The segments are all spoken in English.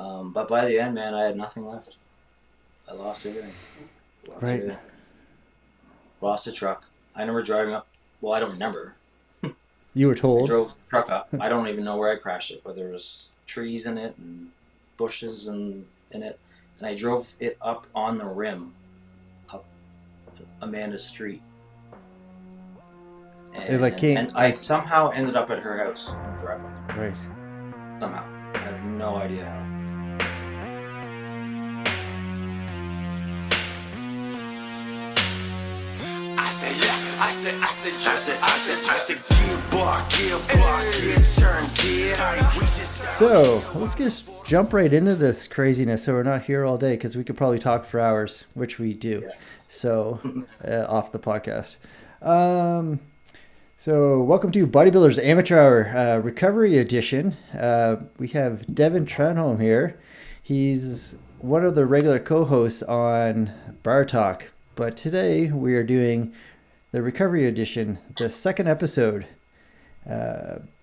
But by the end, man, I had nothing left. I lost everything. Right. Lost the truck. I remember driving up. Well, I don't remember. You were I told. drove the truck up. I don't even know where I crashed it, but there was trees in it and bushes in it. And I drove it up on the rim, up Amanda's street. It like came And I somehow ended up at her house in the driveway. right. Somehow. I have no idea how. So let's just jump right into this craziness. So we're not here all day because we could probably talk for hours, which we do. Yeah. So off the podcast. So welcome to Bodybuilders Amateur Hour Recovery Edition. We have Devin Trenholm here. He's one of the regular co-hosts on Bar Talk, but today we are doing the Recovery Edition, the second episode.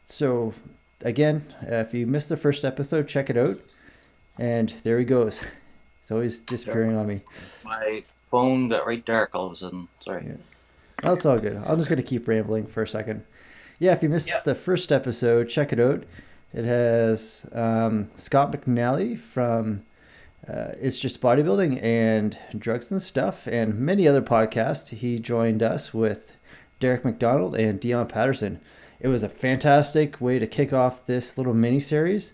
So again, if you missed the first episode, check it out. And there he goes. It's always disappearing on me. My phone got right dark all of a sudden. Sorry. Yeah. Oh, it's all good. I'm just going to keep rambling for a second. Yeah, if you missed the first episode, check it out. It has Scott McNally from It's Just Bodybuilding and Drugs and Stuff and many other podcasts. He joined us with Derek McDonald and Dion Patterson. It was a fantastic way to kick off this little mini-series,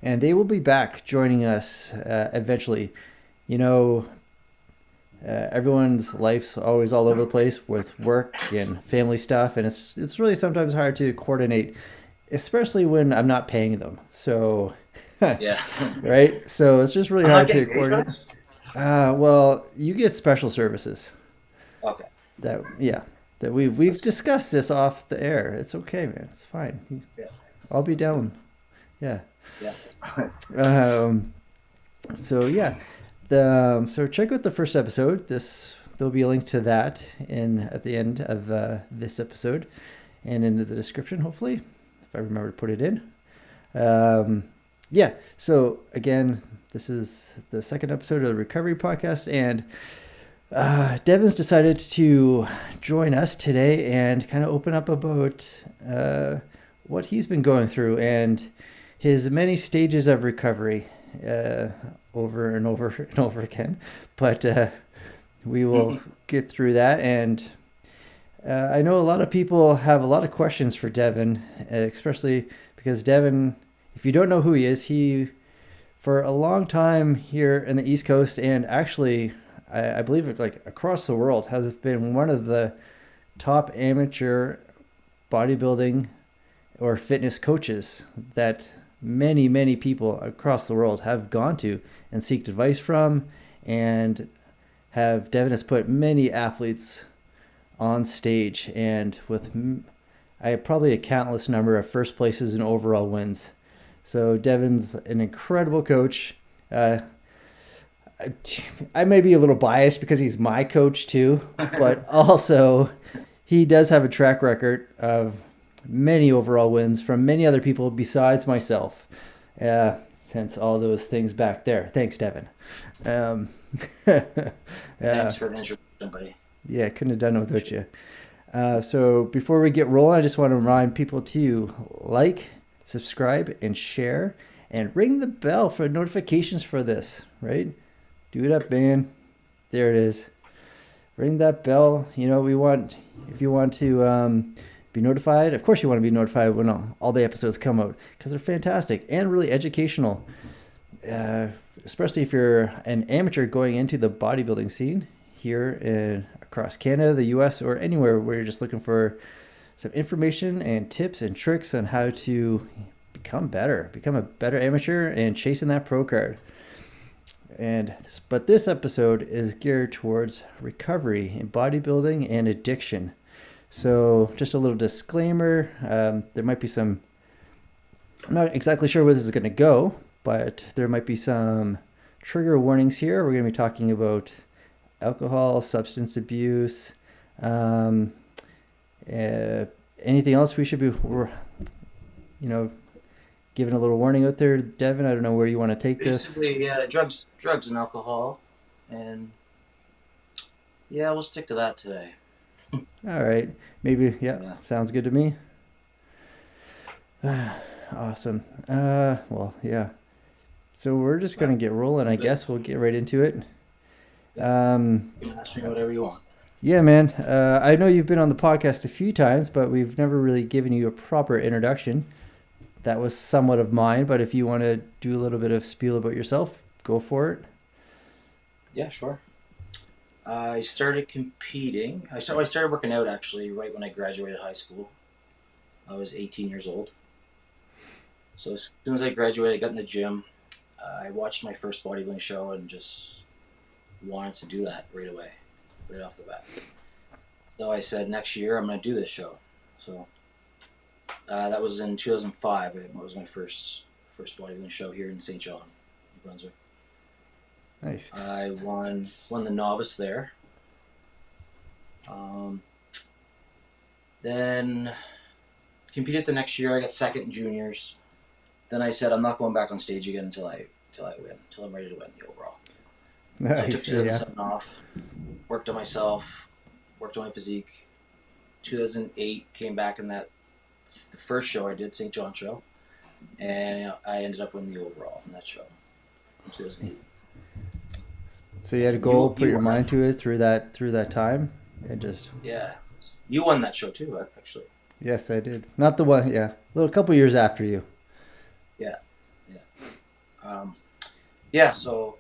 and they will be back joining us eventually. You know, everyone's life's always all over the place with work and family stuff, and it's really sometimes hard to coordinate, especially when I'm not paying them. So, Yeah. right? So it's just really hard to coordinate. Well, you get special services. Okay. That we've discussed this off the air. It's okay, man. It's fine. Yeah. I'll be down. Yeah. Yeah. So yeah. So check out the first episode. There'll be a link to that at the end of this episode and into the description, hopefully, if I remember to put it in. Yeah. So again, this is the second episode of the Recovery Podcast, and Devin's decided to join us today and kind of open up about what he's been going through and his many stages of recovery. Over and over and over again, but we will get through that. And I know a lot of people have a lot of questions for Devin, especially because Devin, if you don't know who he is, he for a long time here in the East Coast and actually I believe like across the world has been one of the top amateur bodybuilding or fitness coaches that many people across the world have gone to and seeked advice from, and Devin has put many athletes on stage and with probably a countless number of first places and overall wins. So Devin's an incredible coach. I may be a little biased because he's my coach too, but also he does have a track record of many overall wins from many other people besides myself. Since all those things back there. Thanks, Devin. Thanks for the introduction, buddy. Yeah, couldn't have done it without you. So before we get rolling, I just want to remind people to like, subscribe, and share, and ring the bell for notifications for this, right? Do it up, man. There it is. Ring that bell. You know, if you want to be notified. Of course you want to be notified when all the episodes come out because they're fantastic and really educational, especially if you're an amateur going into the bodybuilding scene here across Canada, the US, or anywhere where you're just looking for some information and tips and tricks on how to become a better amateur and chasing that pro card. But this episode is geared towards recovery in bodybuilding and addiction. So just a little disclaimer, there might be some, I'm not exactly sure where this is going to go, but there might be some trigger warnings here. We're going to be talking about alcohol, substance abuse, anything else we should be, giving a little warning out there, Devin. I don't know where you want to take this. Basically, yeah, drugs and alcohol, and yeah, we'll stick to that today. All right. Maybe, yeah, Yeah. sounds good to me. Awesome. Well, yeah. So we're just going to get rolling, I Good. guess. We'll get right into it. Yeah. You can ask me whatever you want. Yeah, man. I know you've been on the podcast a few times, but we've never really given you a proper introduction. That was somewhat of mine, but if you want to do a little bit of spiel about yourself, go for it. Yeah, sure. I started competing. I started working out actually right when I graduated high school. I was 18 years old. So as soon as I graduated, I got in the gym. I watched my first bodybuilding show and just wanted to do that right away, right off the bat. So I said, next year I'm going to do this show. So that was in 2005. It was my first bodybuilding show here in St. John, New Brunswick. Nice. I won the novice there. Then competed the next year. I got second in juniors. Then I said I'm not going back on stage again until I win, until I'm ready to win the overall. Nice. So I took Yeah. 2007 off, worked on myself, worked on my physique. 2008 came back in the first show I did, St. John show, and I ended up winning the overall in that show in 2008. So you had a goal, You put your won mind that. to it through that time, and just Yeah, you won that show too, actually. yes, I did. Not the one, yeah, a little couple years after you. Yeah, yeah. So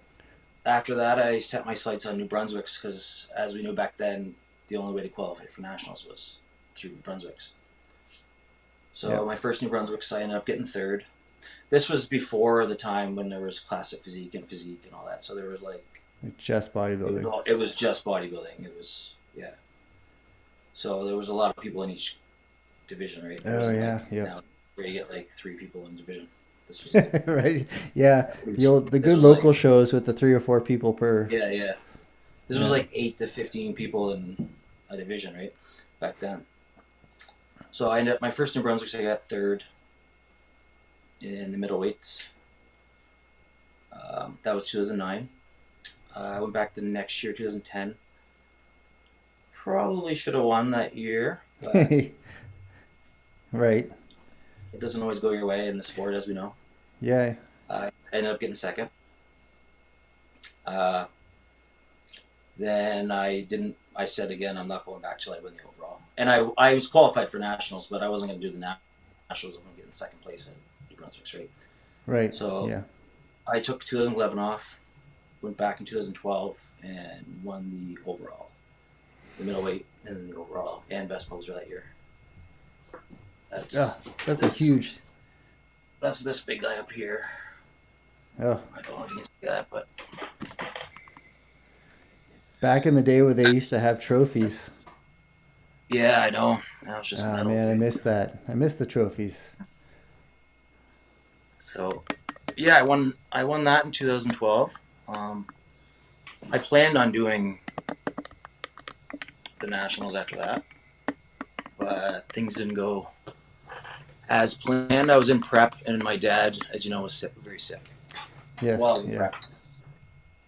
after that, I set my sights on New Brunswick's because, as we knew back then, the only way to qualify for nationals was through New Brunswick's. So Yeah. my first New Brunswick's, I ended up getting third. This was before the time when there was classic physique and all that. So there was like Just bodybuilding. it was just bodybuilding. It was So there was a lot of people in each division, right? There Oh wasn't yeah, like yeah. now where you get like 3 people in a division. This was like, Right. Yeah. this The was good local like, shows with the 3 or 4 people per. yeah. This Yeah. was like 8 to 15 people in a division, right? Back then. So I ended up my first New Brunswick. I got third in the middleweights. That was 2009. I went back the next year, 2010. Probably should have won that year, but Right. it doesn't always go your way in the sport, as we know. Yeah. I ended up getting second. Then I said again, I'm not going back till I win the overall. And I was qualified for nationals, but I wasn't going to do the nationals. I'm going to get in second place at New Brunswick's, right? Right. So yeah. I took 2011 off, went back in 2012, and won the overall, the middleweight, and the overall, and best poser that year. That's a huge. That's this big guy up here. Oh, I don't know if you can see that, but back in the day where they used to have trophies. yeah, I know. Now it's just Oh metal. man, I miss that. I miss the trophies. So, yeah, I won that in 2012. I planned on doing the nationals after that, but things didn't go as planned. I was in prep, and my dad, as you know, was sick, very sick. Yes. While I was in Yeah. prep,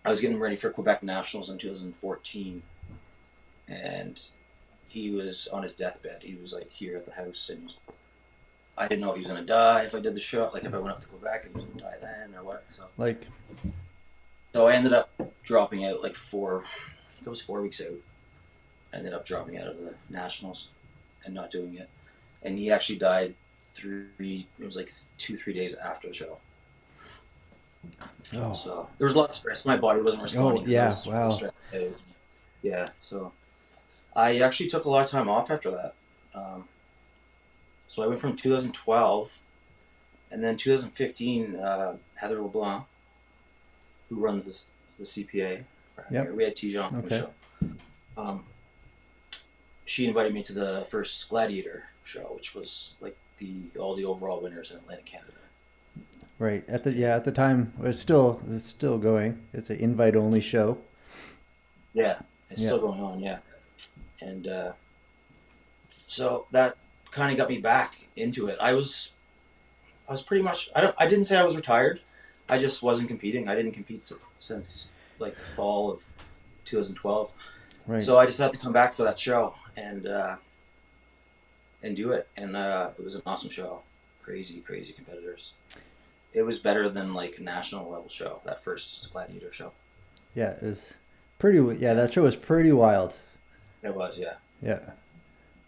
I was getting ready for Quebec Nationals in 2014, and he was on his deathbed. He was like here at the house, and I didn't know if he was gonna die if I did the show, like if I went up to Quebec and he was gonna die then or what. So I ended up dropping out like I think it was 4 weeks out. I ended up dropping out of the nationals and not doing it. And he actually died it was like 2-3 days after the show. Oh. So there was a lot of stress. My body wasn't responding. 'Cause I yeah, was wow. stressed out. Yeah, so I actually took a lot of time off after that. So I went from 2012, and then 2015, Heather LeBlanc, who runs the CPA. Yep. We had Tijon on the Okay. show. She invited me to the first Gladiator show, which was like all the overall winners in Atlantic Canada. Right. At the time it's still going. It's an invite only show. Yeah, it's still going on. Yeah, and so that kind of got me back into it. I was was pretty much. I didn't say I was retired. I just wasn't competing. I didn't compete since like the fall of 2012. Right. So I decided to come back for that show and do it. And it was an awesome show. Crazy, crazy competitors. It was better than like a national level show. That first Gladiator show. Yeah, it was pretty. Yeah, that show was pretty wild. It was, yeah. Yeah.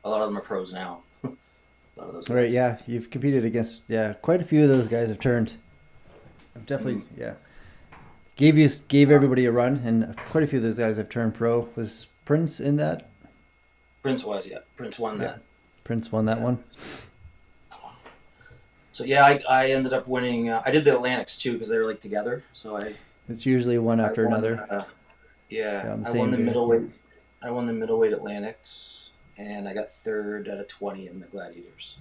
A lot of them are pros now. A lot of those guys. Right. Yeah, you've competed against. Yeah, quite a few of those guys have turned. I've definitely. Yeah. Gave everybody a run, and quite a few of those guys have turned pro. Was Prince in that? Prince was, yeah. Prince won that. Prince won that one. So yeah, I ended up winning. I did the Atlantics too because they were like together. So it's usually one after won, another. I won the middleweight. I won the middleweight Atlantics, and I got third out of 20 in the Gladiators.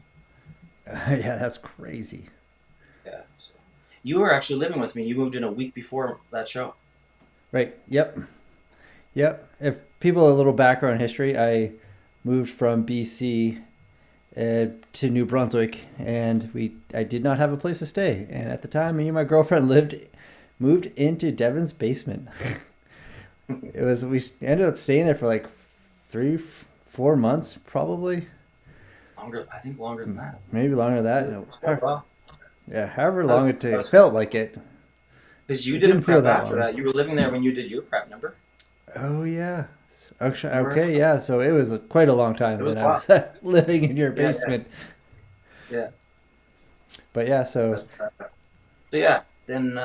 Yeah, that's crazy. Yeah. So. You were actually living with me. You moved in a week before that show. Right. Yep. If people a little background history, I moved from BC to New Brunswick, and I did not have a place to stay. And at the time, me and my girlfriend moved into Devin's basement. We ended up staying there for like 3-4 months, probably. Longer, I think longer than that. Maybe longer than that. Yeah, however long it felt like it. Because you didn't prep after that. You were living there when you did your prep, remember? Oh, yeah. Okay, yeah. So it was quite a long time when I was living in your basement. Yeah. But yeah, so yeah. Then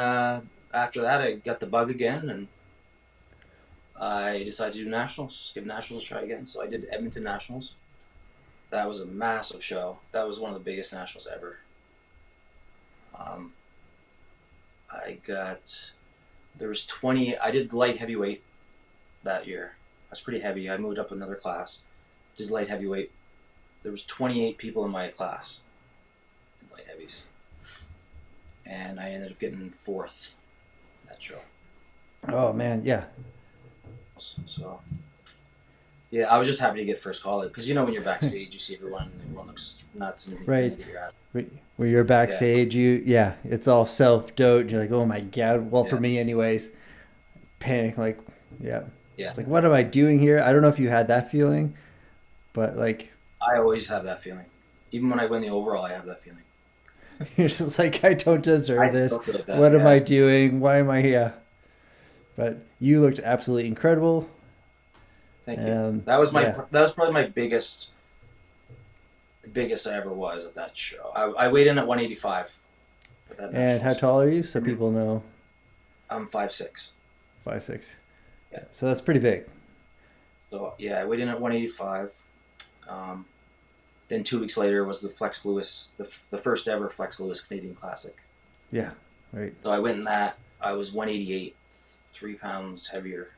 after that, I got the bug again, and I decided to do nationals. Give nationals a try again. So I did Edmonton Nationals. That was a massive show. That was one of the biggest nationals ever. There was 20. I did light heavyweight that year. I was pretty heavy. I moved up another class. Did light heavyweight. There was 28 people in my class in light heavies, and I ended up getting fourth in that show. Oh man, yeah. So yeah, I was just happy to get first call because when you're backstage, you see everyone looks nuts and right. When you're backstage, it's all self-doubt. You're like, oh my god. Well, for me, anyways, panic. Like, yeah. It's like, what am I doing here? I don't know if you had that feeling, but like, I always have that feeling. Even when I win the overall, I have that feeling. You're just like, I don't deserve this. What am I doing? Why am I here? But you looked absolutely incredible. Thank you. That was probably my biggest. The biggest I ever was at that show. I weighed in at 185. And how tall are you? So people know. I'm 5'6". 5'6". Yeah. So that's pretty big. So yeah, I weighed in at 185. Then 2 weeks later was the Flex Lewis, the first ever Flex Lewis Canadian Classic. Yeah. Right. So I went in that. I was 188, 3 pounds heavier.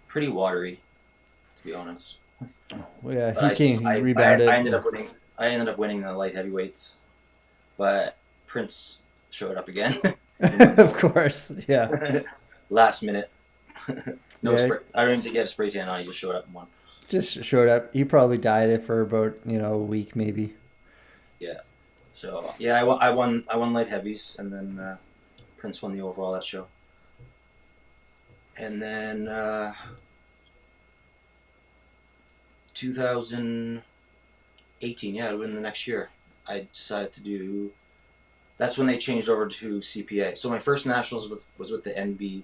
Pretty watery, to be honest. Well, yeah, he rebounded. I ended up winning the light heavyweights, but Prince showed up again. Of course, yeah. Last minute. Spray. I didn't even get a spray tan on. He just showed up and won. Just showed up. He probably dieted for about a week maybe. Yeah. So yeah, I won light heavies, and then Prince won the overall that show. And then 2018, it would have been the next year, I decided to do. That's when they changed over to CPA. So my first nationals was with the NBPFA.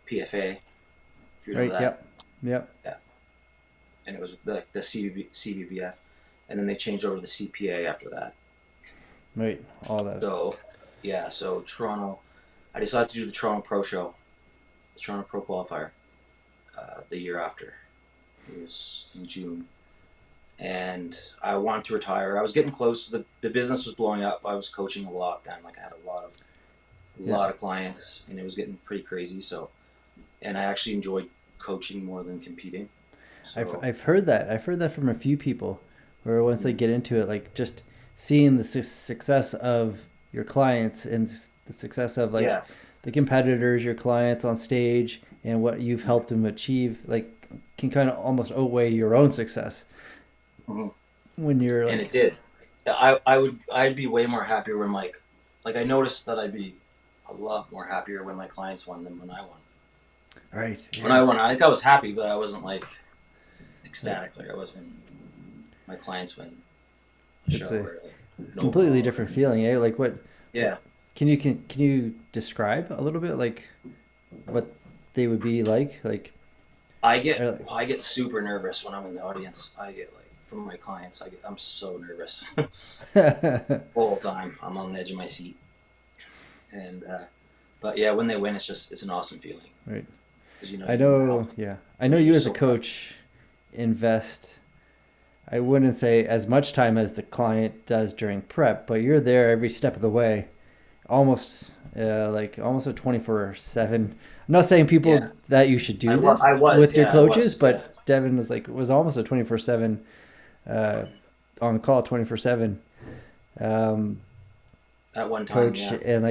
If you know that. Yep. Yeah. And it was the CBBF, and then they changed over to the CPA after that. Right, all that. So Toronto, I decided to do the Toronto Pro Show, the Toronto Pro Qualifier, the year after. It was in June. And I wanted to retire. I was getting close. The business was blowing up. I was coaching a lot then. Like I had a lot of clients, and it was getting pretty crazy. So, and I actually enjoyed coaching more than competing. So, I've heard that. I've heard that from a few people, where once they get into it, like just seeing the success of your clients and the success of the competitors, your clients on stage, and what you've helped them achieve, like can kind of almost outweigh your own success. Mm-hmm. When you're and it did. I'd be way more happier when like I noticed that I'd be a lot more happier when my clients won than when I won. Right. When I Yeah. won, I think I was happy, but I wasn't like Right. ecstatic like I was when my clients win a It's show a or like an completely overall or different anything. feeling, eh? Like what Yeah, can you describe a little bit like what they would be like? Like, or I get super nervous when I'm in the audience. I get like from my clients, I'm so nervous like all the time. I'm on the edge of my seat, and but yeah, when they win, it's an awesome feeling right. because you know I you know, helped them yeah. I know and you're you as a so proud. coach invest, I wouldn't say as much time as the client does during prep, but you're there every step of the way, almost like almost a 24/7. I'm not saying Yeah, people that you should do this I was, with your yeah, I coaches, was, yeah. but Devin was almost a 24/7 uh, on call 24/7 um, At one time, coach yeah. and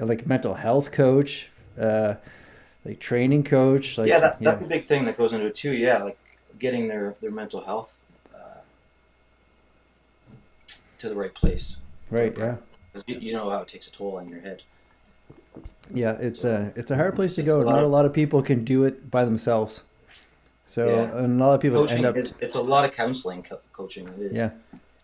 like mental health coach, uh, like training coach, Yeah, like yeah, that's a big thing that goes into it too. Yeah, like getting their mental health uh, to the right place for right, yeah. prep because you know how it takes a toll on your head. Yeah, So it's a hard place to it's a go. lot Not a of lot of people can do it by themselves. So, yeah. and a lot of people end Coaching up, is it's a lot of counseling coaching. It is. yeah.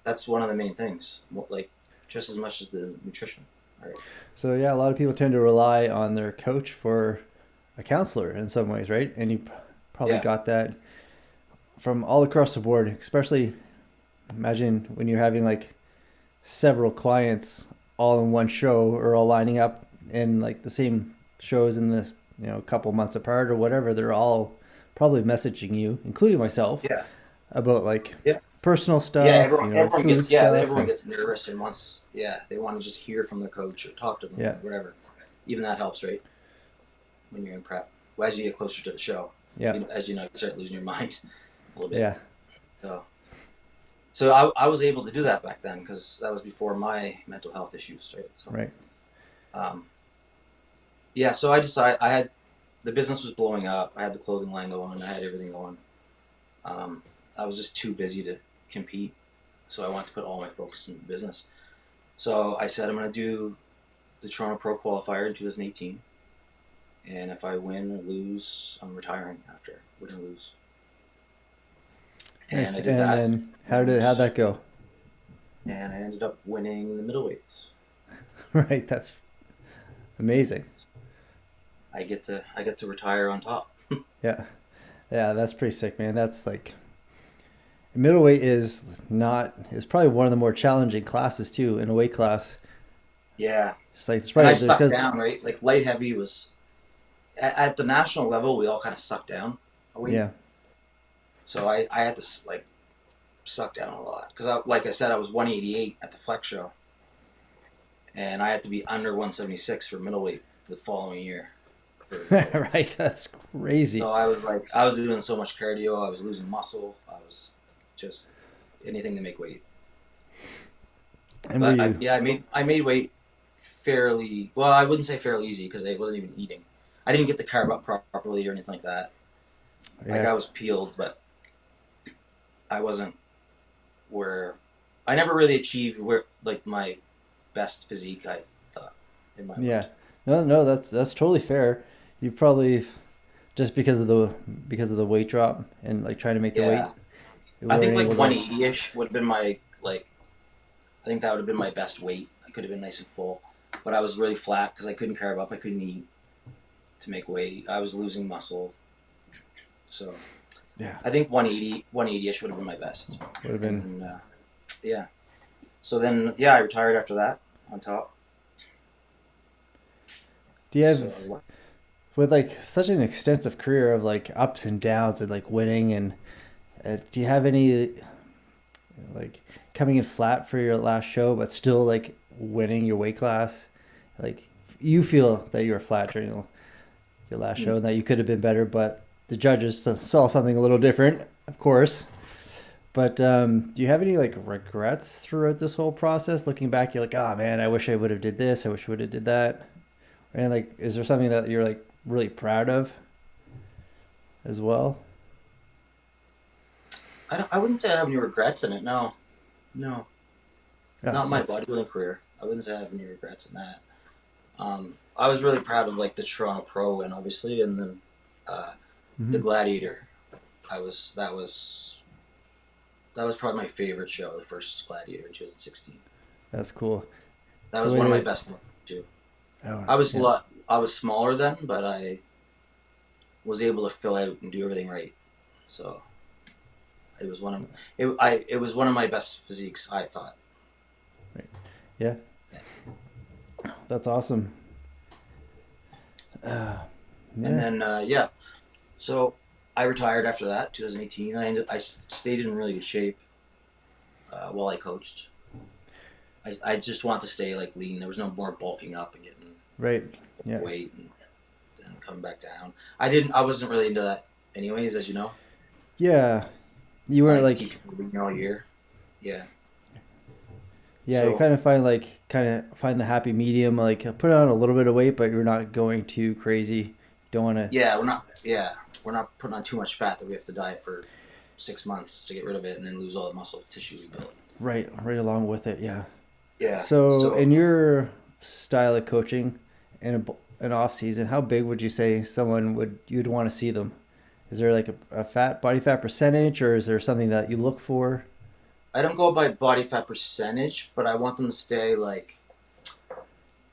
That's one of the main things. Like just as much as the nutrition. All right. So yeah, a lot of people tend to rely on their coach for a counselor in some ways, right? And you probably Yeah. got that from all across the board. Especially imagine when you're having like several clients all in one show or all lining up in like the same shows in this, a couple months apart or whatever. They're all probably messaging you, including myself, Yeah. about like Yeah. personal Yeah. stuff, Everyone food gets yeah stuff, everyone and gets nervous and wants they want to just hear from their coach or talk to them yeah, or whatever. Even that helps, right? When you're in prep. Well, as you get closer to the show, yeah, as you know, you start losing your mind a little bit. yeah, So, I was able to do that back then because that was before my mental health issues, right? So, right. um, yeah. So I decided I had the business was blowing up. I had the clothing line going. I had everything going. Um, I was just too busy to compete, so I wanted to put all my focus in the business. So I said I'm going to do the Toronto Pro Qualifier in 2018, and if I win or lose, I'm retiring after win or lose. And Nice. I did And that, then and how'd that go? I ended up winning the middleweights. Right, that's amazing. I get to retire on top. Yeah, yeah, that's pretty sick, man. That's like middleweight is probably one of the more challenging classes too in a weight class. Yeah, Just like it's and I probably there's sucked because down, right? Like light heavy was at the national level. We all kind of sucked down a weight, yeah, so I had to like suck down a lot because like I said, I was 188 at the flex show, and I had to be under 176 for middleweight the following year for the middleweights. right. That's So crazy. I was like, I was doing so much cardio, I was losing muscle, I was just anything to make weight. And were But you? I made weight fairly well. I wouldn't say fairly easy because I wasn't even eating. I didn't get the carb up properly or anything like that. Like Yeah, I was peeled, but I wasn't where I never really achieved where like my best physique. I thought in my yeah. mind. No, no, that's totally fair. You probably just because of the weight drop and like trying to make the weight, Yeah, you I weren't think like able to. 180 ish would have been my like. I think that would have been my best weight. I could have been nice and full, but I was really flat because I couldn't carb up. I couldn't eat to make weight. I was losing muscle, so Yeah, I think 180 ish would have been my best. would have And been. then yeah, so then yeah, I retired after that on top. Do you So have I was like, with like such an extensive career of like ups and downs and like winning and do you have any like coming in flat for your last show but still like winning your weight class? Like you feel that you were flat during your last show and that you could have been better, but the judges saw something a little different, of course. But do you have any like regrets throughout this whole process? Looking back, you're like, oh man, I wish I would have did this. I wish I would have did that. And like, is there something that you're like really proud of as well? I wouldn't say I have any regrets in it. No, no. Yeah, Not my bodybuilding career. I wouldn't say I have any regrets in that. I was really proud of like the Toronto Pro win, obviously, and then the Gladiator. That was probably my favorite show, the first Gladiator in 2016. That's cool. That was one of my best ones too. Oh, I was smaller then, but I was able to fill out and do everything right. So it was it was one of my best physiques, I thought. Right. Yeah. That's awesome. And then so I retired after that, 2018. I stayed in really good shape while I coached. I just want to stay like lean. There was no more bulking up and getting weight and then coming back down. I wasn't really into that anyways, as you know. Yeah. You weren't like keep lean all year. Yeah. Yeah, So, you kind of find the happy medium, like put on a little bit of weight, but you're not going too crazy. You don't want to. Yeah, we're not putting on too much fat that we have to diet for 6 months to get rid of it and then lose all the muscle tissue we built. Right along with it, yeah. Yeah. So in your style of coaching in an off season, how big would you say you'd want to see them? Is there like a body fat percentage, or is there something that you look for? I don't go by body fat percentage, but I want them to stay like.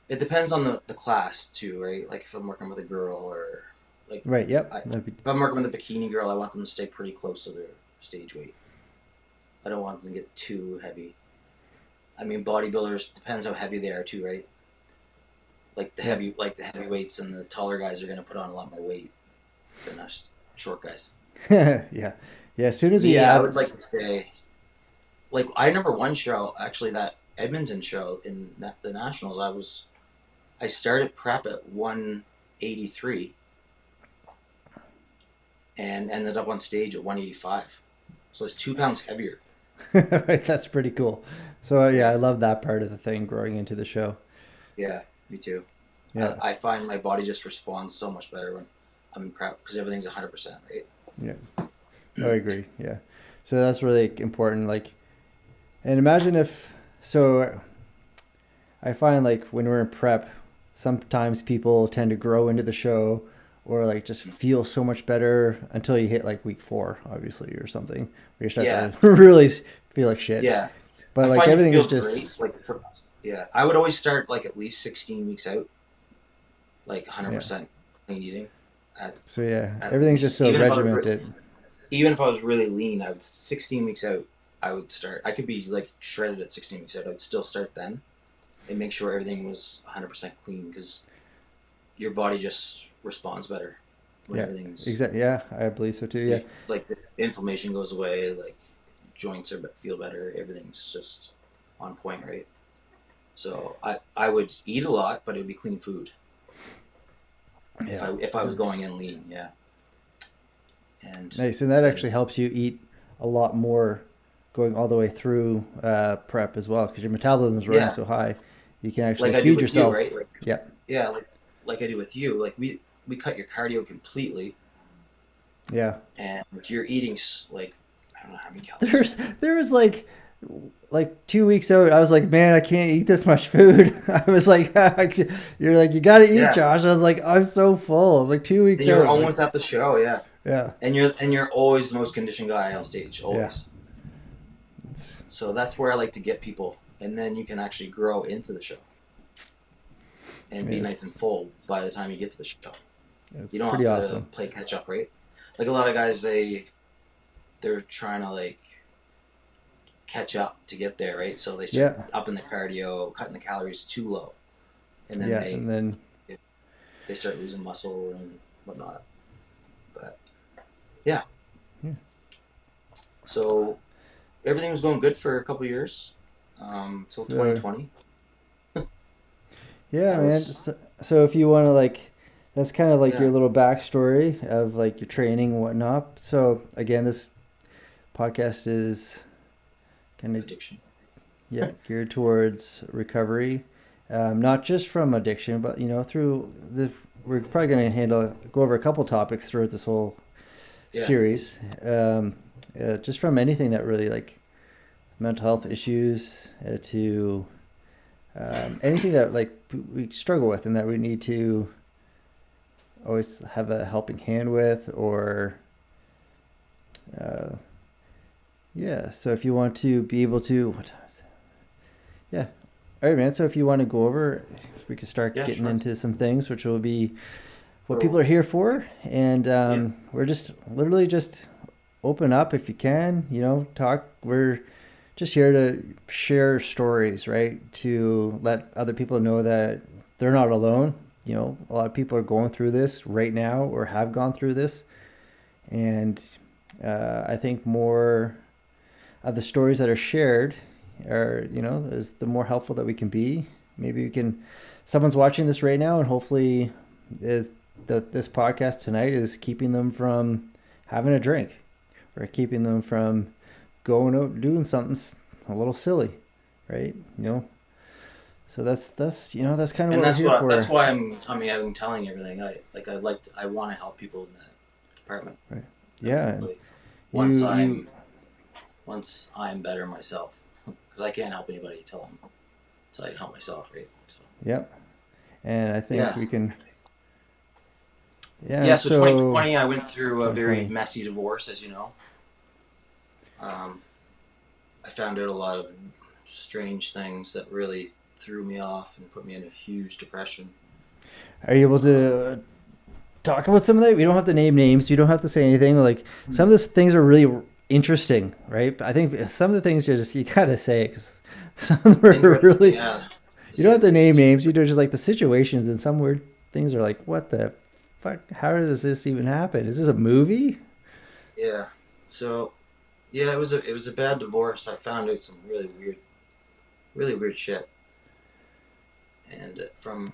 It depends on the class too, right? Like if I'm working with a girl or like. Right. Yep. If I'm working with a bikini girl, I want them to stay pretty close to their stage weight. I don't want them to get too heavy. I mean, bodybuilders depends how heavy they are too, right? Like the heavyweights and the taller guys are going to put on a lot more weight than us short guys. Yeah. As soon as I would like to stay. Like I remember one show, actually that Edmonton show in the Nationals. I started prep at 183 and ended up on stage at 185. So it's 2 pounds heavier. Right, that's pretty cool. So yeah, I love that part of the thing growing into the show. Yeah, me too. Yeah. I find my body just responds so much better when I'm in prep because everything's 100%, right? Yeah, I agree. Yeah, so that's really important. Like, and imagine I find like when we're in prep, sometimes people tend to grow into the show or like just feel so much better until you hit like week 4, obviously, or something where you start to really feel like shit. Yeah. But like everything is just great. Like I would always start like at least 16 weeks out, like 100% clean eating. Everything's just so regimented. Even if I was really lean, 16 weeks out, I would start. I could be like shredded at 16 weeks out. I'd still start then and make sure everything was 100% clean because your body just responds better when everything's exactly. Yeah, I believe so too. Yeah, like the inflammation goes away, like joints feel better. Everything's just on point, right? So I would eat a lot, but it would be clean food. Yeah. If I was going in lean, yeah. And nice, and that actually helps you eat a lot more going all the way through prep as well because your metabolism is running so high. You can actually feed yourself. You, right? Like I do with you. Like we cut your cardio completely. Yeah. And you're eating like I don't know how many calories. There was like 2 weeks out, I was like, man, I can't eat this much food. I was like, you're like, you got to eat, Josh. I was like, I'm so full. Like 2 weeks out. You're almost at the show, yeah. Yeah. And you're always the most conditioned guy on stage, always. Yeah. So that's where I like to get people, and then you can actually grow into the show and be nice and full by the time you get to the show. You don't have to play catch up, right? Like a lot of guys, they're trying to like catch up to get there, right? So they start upping the cardio, cutting the calories too low, and then they start losing muscle and whatnot. But yeah. So everything was going good for a couple of years, till 2020. Yeah, man. So if you want to that's kind of like your little backstory of like your training and whatnot. So again, this podcast is kind of addiction. Geared towards recovery, not just from addiction, but through we're probably going to go over a couple topics throughout this whole series, just from anything that really mental health issues, to anything that like we struggle with and that we need to always have a helping hand with, or so if you want to be able to, all right, man. So if you want to go over, we can start getting into some things, which will be what people are here for. And we're just literally just open up if you can, talk. We're just here to share stories, right? To let other people know that they're not alone. A lot of people are going through this right now or have gone through this. And I think more of the stories that are shared are, is the more helpful that we can be. Maybe someone's watching this right now, and hopefully this podcast tonight is keeping them from having a drink, or keeping them from going out doing something a little silly, right? So that's kind of what we're here for. That's why I'm telling everything. I want to help people in that department. Right. Yeah. Once I'm better myself, because I can't help anybody until I can help myself, right? So. Yep. And I think we can. Yeah. So 2020, I went through a very messy divorce, as you know. I found out a lot of strange things that really threw me off and put me in a huge depression. Are you able to talk about some of that? We don't have to name names. You don't have to say anything. Like, some of those things are really interesting, right? I think some of the things you gotta say it, because some of them are really. Yeah. You don't have to name names. Just like the situations, and some weird things are like, what the fuck? How does this even happen? Is this a movie? Yeah. So, it was a bad divorce. I found out some really weird shit, and from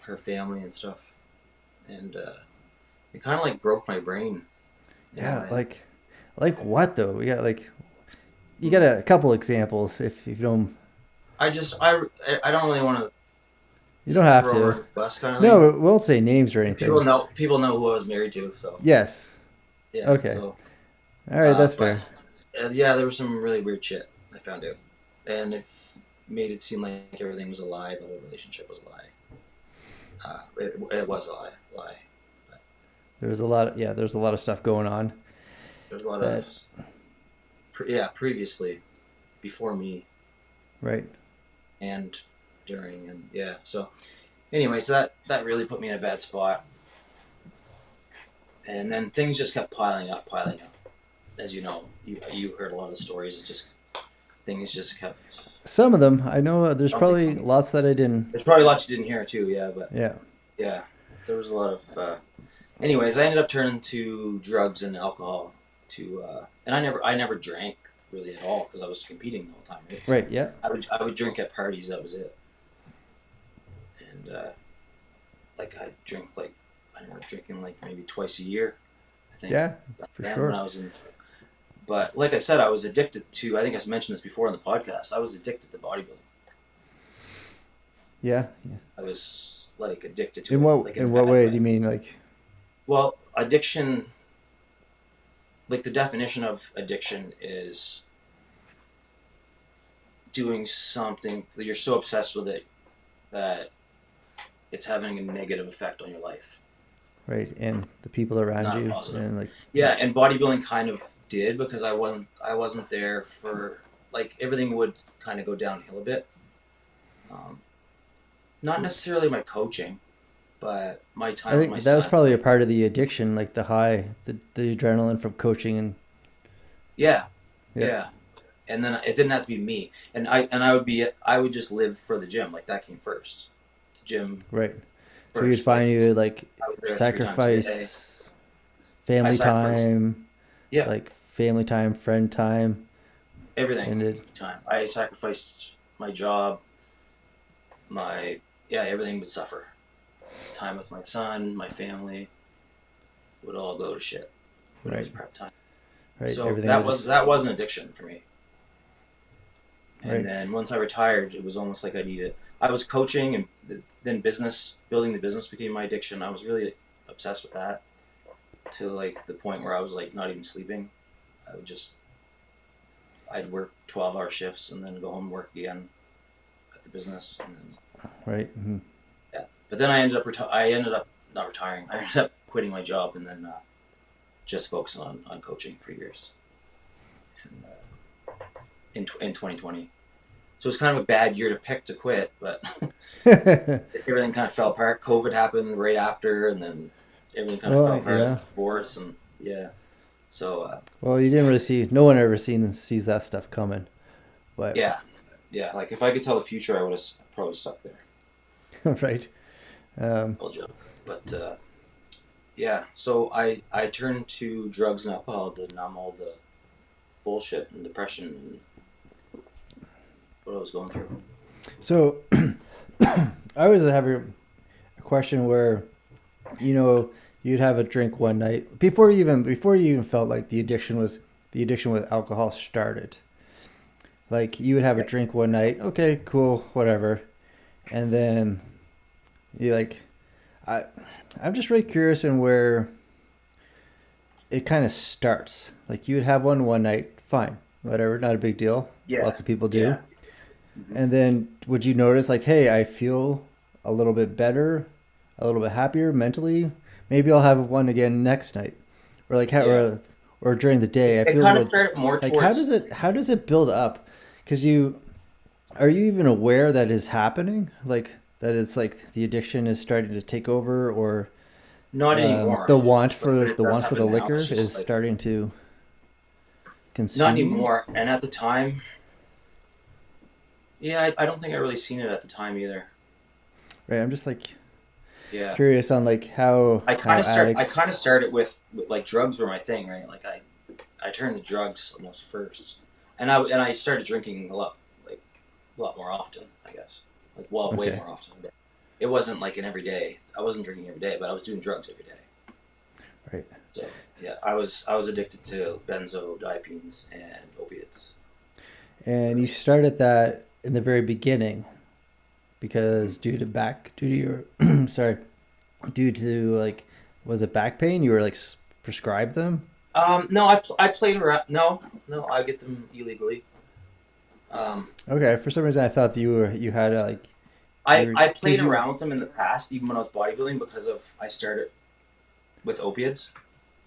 her family and stuff, and it kind of like broke my brain. Yeah, like what though? We got you got a couple examples if you don't. I don't really want to. You don't have to. Bus kind of no, we won't say names or anything. People know who I was married to, so. Yes. Yeah. Okay. So, all right, that's fair. There was some really weird shit I found out, and it made it seem like everything was a lie. The whole relationship was a lie. It was a lie. But there was a lot of stuff going on. There's a lot of previously, before me. Right. And during, and so anyways, that really put me in a bad spot. And then things just kept piling up. As you know, you heard a lot of stories. Things just kept. Some of them, I know. There's probably lots that I didn't. There's probably lots you didn't hear too. Yeah, but yeah. There was a lot of. Anyways, I ended up turning to drugs and alcohol and I never drank really at all because I was competing the whole time. Right. So right. Yeah. I would drink at parties. That was it. And I drink I remember drinking maybe twice a year. I think. Yeah, for sure. When I was but like I said, I was addicted to. I think I mentioned this before on the podcast. I was addicted to bodybuilding. Yeah. I was addicted to it. In what way do you mean Well, addiction. The definition of addiction is doing something that you're so obsessed with it that it's having a negative effect on your life. Right, and the people around Not you. Positive. And and bodybuilding kind of did, because I wasn't there for everything would kind of go downhill a bit. Not necessarily my coaching, but my time. I think that was probably a part of the addiction, the high, the adrenaline from coaching and. Yeah. And then it didn't have to be me, and I would just live for the gym. That came first. The gym. Right. First. So you'd find you sacrifice family time. Yeah. Family time, friend time. Everything. Time. I sacrificed my job. Everything would suffer. Time with my son, my family would all go to shit when it was prep time. Right. So that was an addiction for me. And then once I retired, it was almost like I was coaching, and then building the business became my addiction. I was really obsessed with that to the point where I was not even sleeping. I would just I'd work 12-hour shifts and then go home and work again at the business. And then, Right. Mm-hmm. yeah. But then I ended up not retiring. I ended up quitting my job and then just focusing on coaching for years. And, in 2020. So it's kind of a bad year to pick to quit, but everything kind of fell apart. COVID happened right after, and then everything kind of fell apart. Yeah. Divorce, and yeah. So well, you didn't really see. No one ever sees that stuff coming. But yeah. Like if I could tell the future, I would have probably stuck there. right. Well, joke. But yeah. So I turned to drugs and alcohol to numb all the bullshit and depression and what I was going through. So I always have a question where, you'd have a drink one night before you even felt like the addiction with alcohol started. Like you would have a drink one night, okay, cool, whatever, and then you I'm just really curious in where it kind of starts. Like you would have one night, fine, whatever, not a big deal. Yeah. Lots of people do. Yeah. Mm-hmm. And then would you notice like, hey, I feel a little bit better, a little bit happier mentally. Maybe I'll have one again next night, or like or during the day. I it feel kind of started more like towards. how does it build up? Because are you even aware that is happening? Like that it's like the addiction is starting to take over, or Not anymore. the want But for it the does want for the happen now. liquor It's just is like, starting to consume. not anymore. And at the time, yeah, I don't think I really seen it at the time either. Right. I'm just like Yeah. curious on like how I kind addicts. of started with like drugs were my thing, right? Like I turned to drugs almost first, and I started drinking a lot more often, I guess. Like way Okay. more often. But it wasn't like an everyday. I wasn't drinking every day, but I was doing drugs every day. Right. So yeah, I was addicted to benzodiazepines and opiates. And you started that in the very beginning because due to your sorry, due to like was it back pain? You were like prescribed them? No, I played around. No, I get them illegally. Um, Okay, for some reason I thought that you had like you were I played because you around with them in the past, even when I was bodybuilding, because of I started with opiates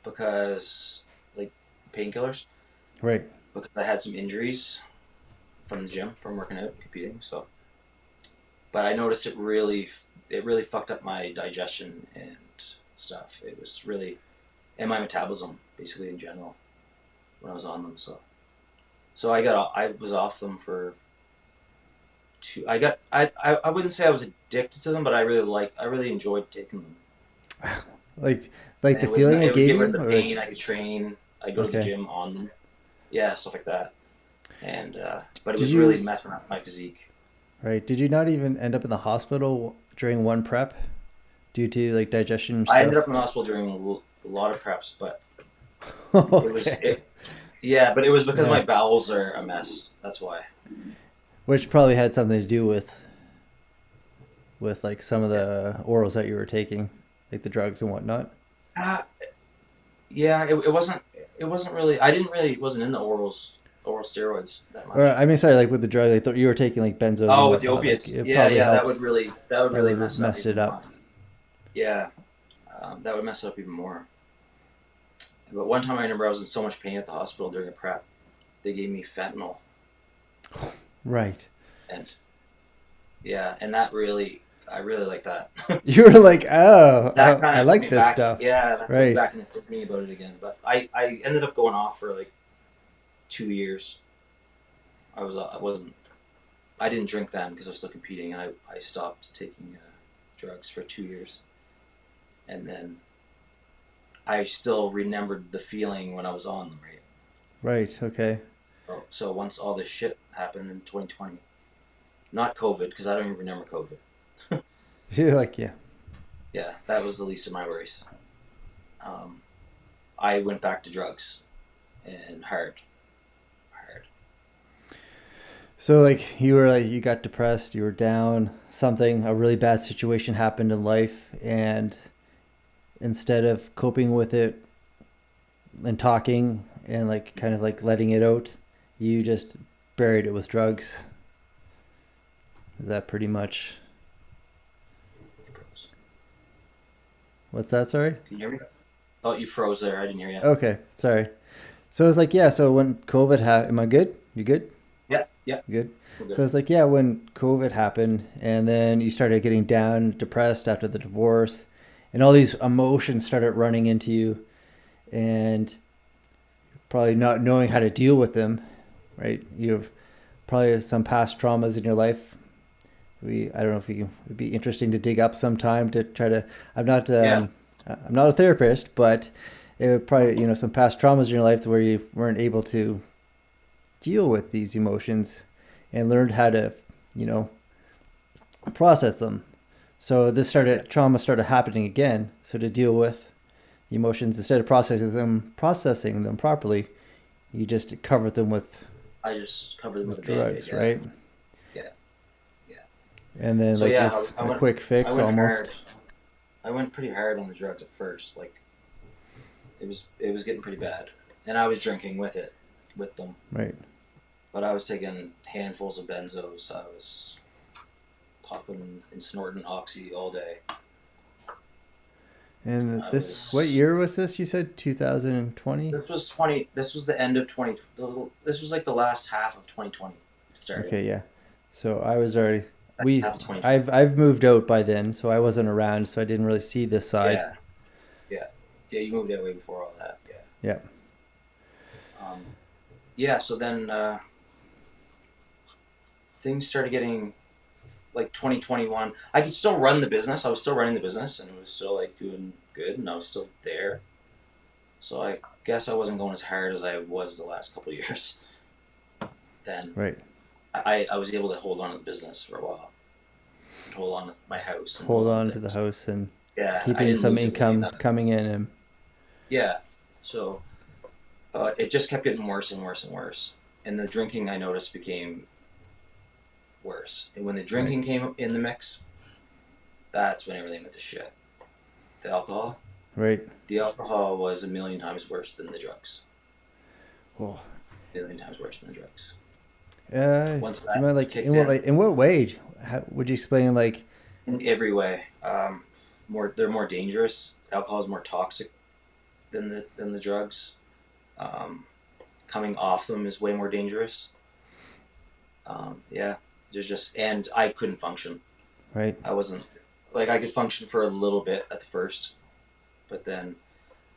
because like painkillers right. because I had some injuries from the gym from working out and competing. So, but I noticed it really fucked up my digestion and stuff. It was really and my metabolism basically in general when I was on them. So I was off them for two. I wouldn't say I was addicted to them, but I really enjoyed taking them. Like And the feeling it it would gave get you rid of the or pain. I could train. I go to the okay. gym on them. Yeah, stuff like that. And but it Did was really you messing up my physique. right? Did you not even end up in the hospital during one prep due to like digestion I ended stuff? up in the hospital during a lot of preps, but it was Okay. it. Yeah, but it was because Yeah. my bowels are a mess. That's why. Which probably had something to do with like some of Yeah. the orals that you were taking, like the drugs and whatnot. Uh, yeah. It wasn't really. I didn't really wasn't in the oral steroids that Or much. I mean, sorry, like with the drug, like you were taking like benzos and Oh, with the whatnot. Like opiates. it Yeah, probably yeah. That helped. would really Probably mess it up messed even it more. up. Yeah, that would mess it up even more. But one time I remember I was in so much pain at the hospital during a prep, they gave me fentanyl, Right. and yeah, and I really like that. You were like, oh, That kind I of put like me this back. stuff. Yeah, that put me Right. back into thinking about it again. But I ended up going off for like 2 years. I wasn't I didn't drink then because I was still competing, and I stopped taking drugs for 2 years, and then I still remembered the feeling when I was on them, right? Right. Okay. So once all this shit happened in 2020, not COVID, because I don't even remember COVID. You're like, yeah. Yeah, that was the least of my worries. Um, I went back to drugs and hard. So like you got depressed, you were down, a really bad situation happened in life, and instead of coping with it and talking and like kind of like letting it out, you just buried it with drugs. Is that pretty much? Froze. What's that? Sorry. Can you hear me? Oh, you froze there. I didn't hear you. Okay, sorry. So it's like, yeah. So when COVID happened, am I good? You good? Yeah, yeah, Good. we're So good. it's like, yeah, when COVID happened, and then you started getting down, depressed after the divorce, and all these emotions started running into you, and probably not knowing how to deal with them, right? You've probably some past traumas in your life. I don't know if it'd be interesting to dig up sometime to try to. I'm not Yeah, I'm not a therapist, but it would probably some past traumas in your life where you weren't able to deal with these emotions and learned how to you know process them. So yeah. trauma started happening again. So to deal with emotions, instead of processing them properly, you just covered them I just covered them with a Band-Aid. drugs, Yeah, right? yeah, yeah. And then So like yeah, it's I a went, quick I fix went hard. almost, I went pretty hard on the drugs at first. Like it was getting pretty bad, and I was drinking with them. right? But I was taking handfuls of benzos. I was popping and snorting oxy all day. And I this, what was. year was this? You said 2020? This was 20. This was the end of 20. This was like the last half of 2020. It started. Okay, yeah. So I was already we Half of 2020. I've moved out by then, so I wasn't around, so I didn't really see this side. Yeah, yeah, yeah. You moved out way before all that. Yeah. Yeah. Um, yeah. So then things started getting like 2021. I could still run the business. I was still running the business, and it was still like doing good, and I was still there. So I guess I wasn't going as hard as I was the last couple of years. Then Right. I was able to hold on to the business for a while, and hold on to my house, and Hold hold on on to to the things. house and Yeah, I keeping didn't some lose it really in income that. coming in and Yeah, so it just kept getting worse and worse and worse, and the drinking I noticed became worse. And when the right. drinking came in the mix, that's when everything went to shit. The alcohol, Right. the alcohol was a million times worse than the drugs. Oh. A million times worse than the drugs. Do Once you that mind like kicked in, in what way? How, would you explain like in every way, they're more dangerous. Alcohol is more toxic than the drugs. Um, Coming off them is way more dangerous. Yeah, there's just and I couldn't function. right? I wasn't like I could function for a little bit at the first, but then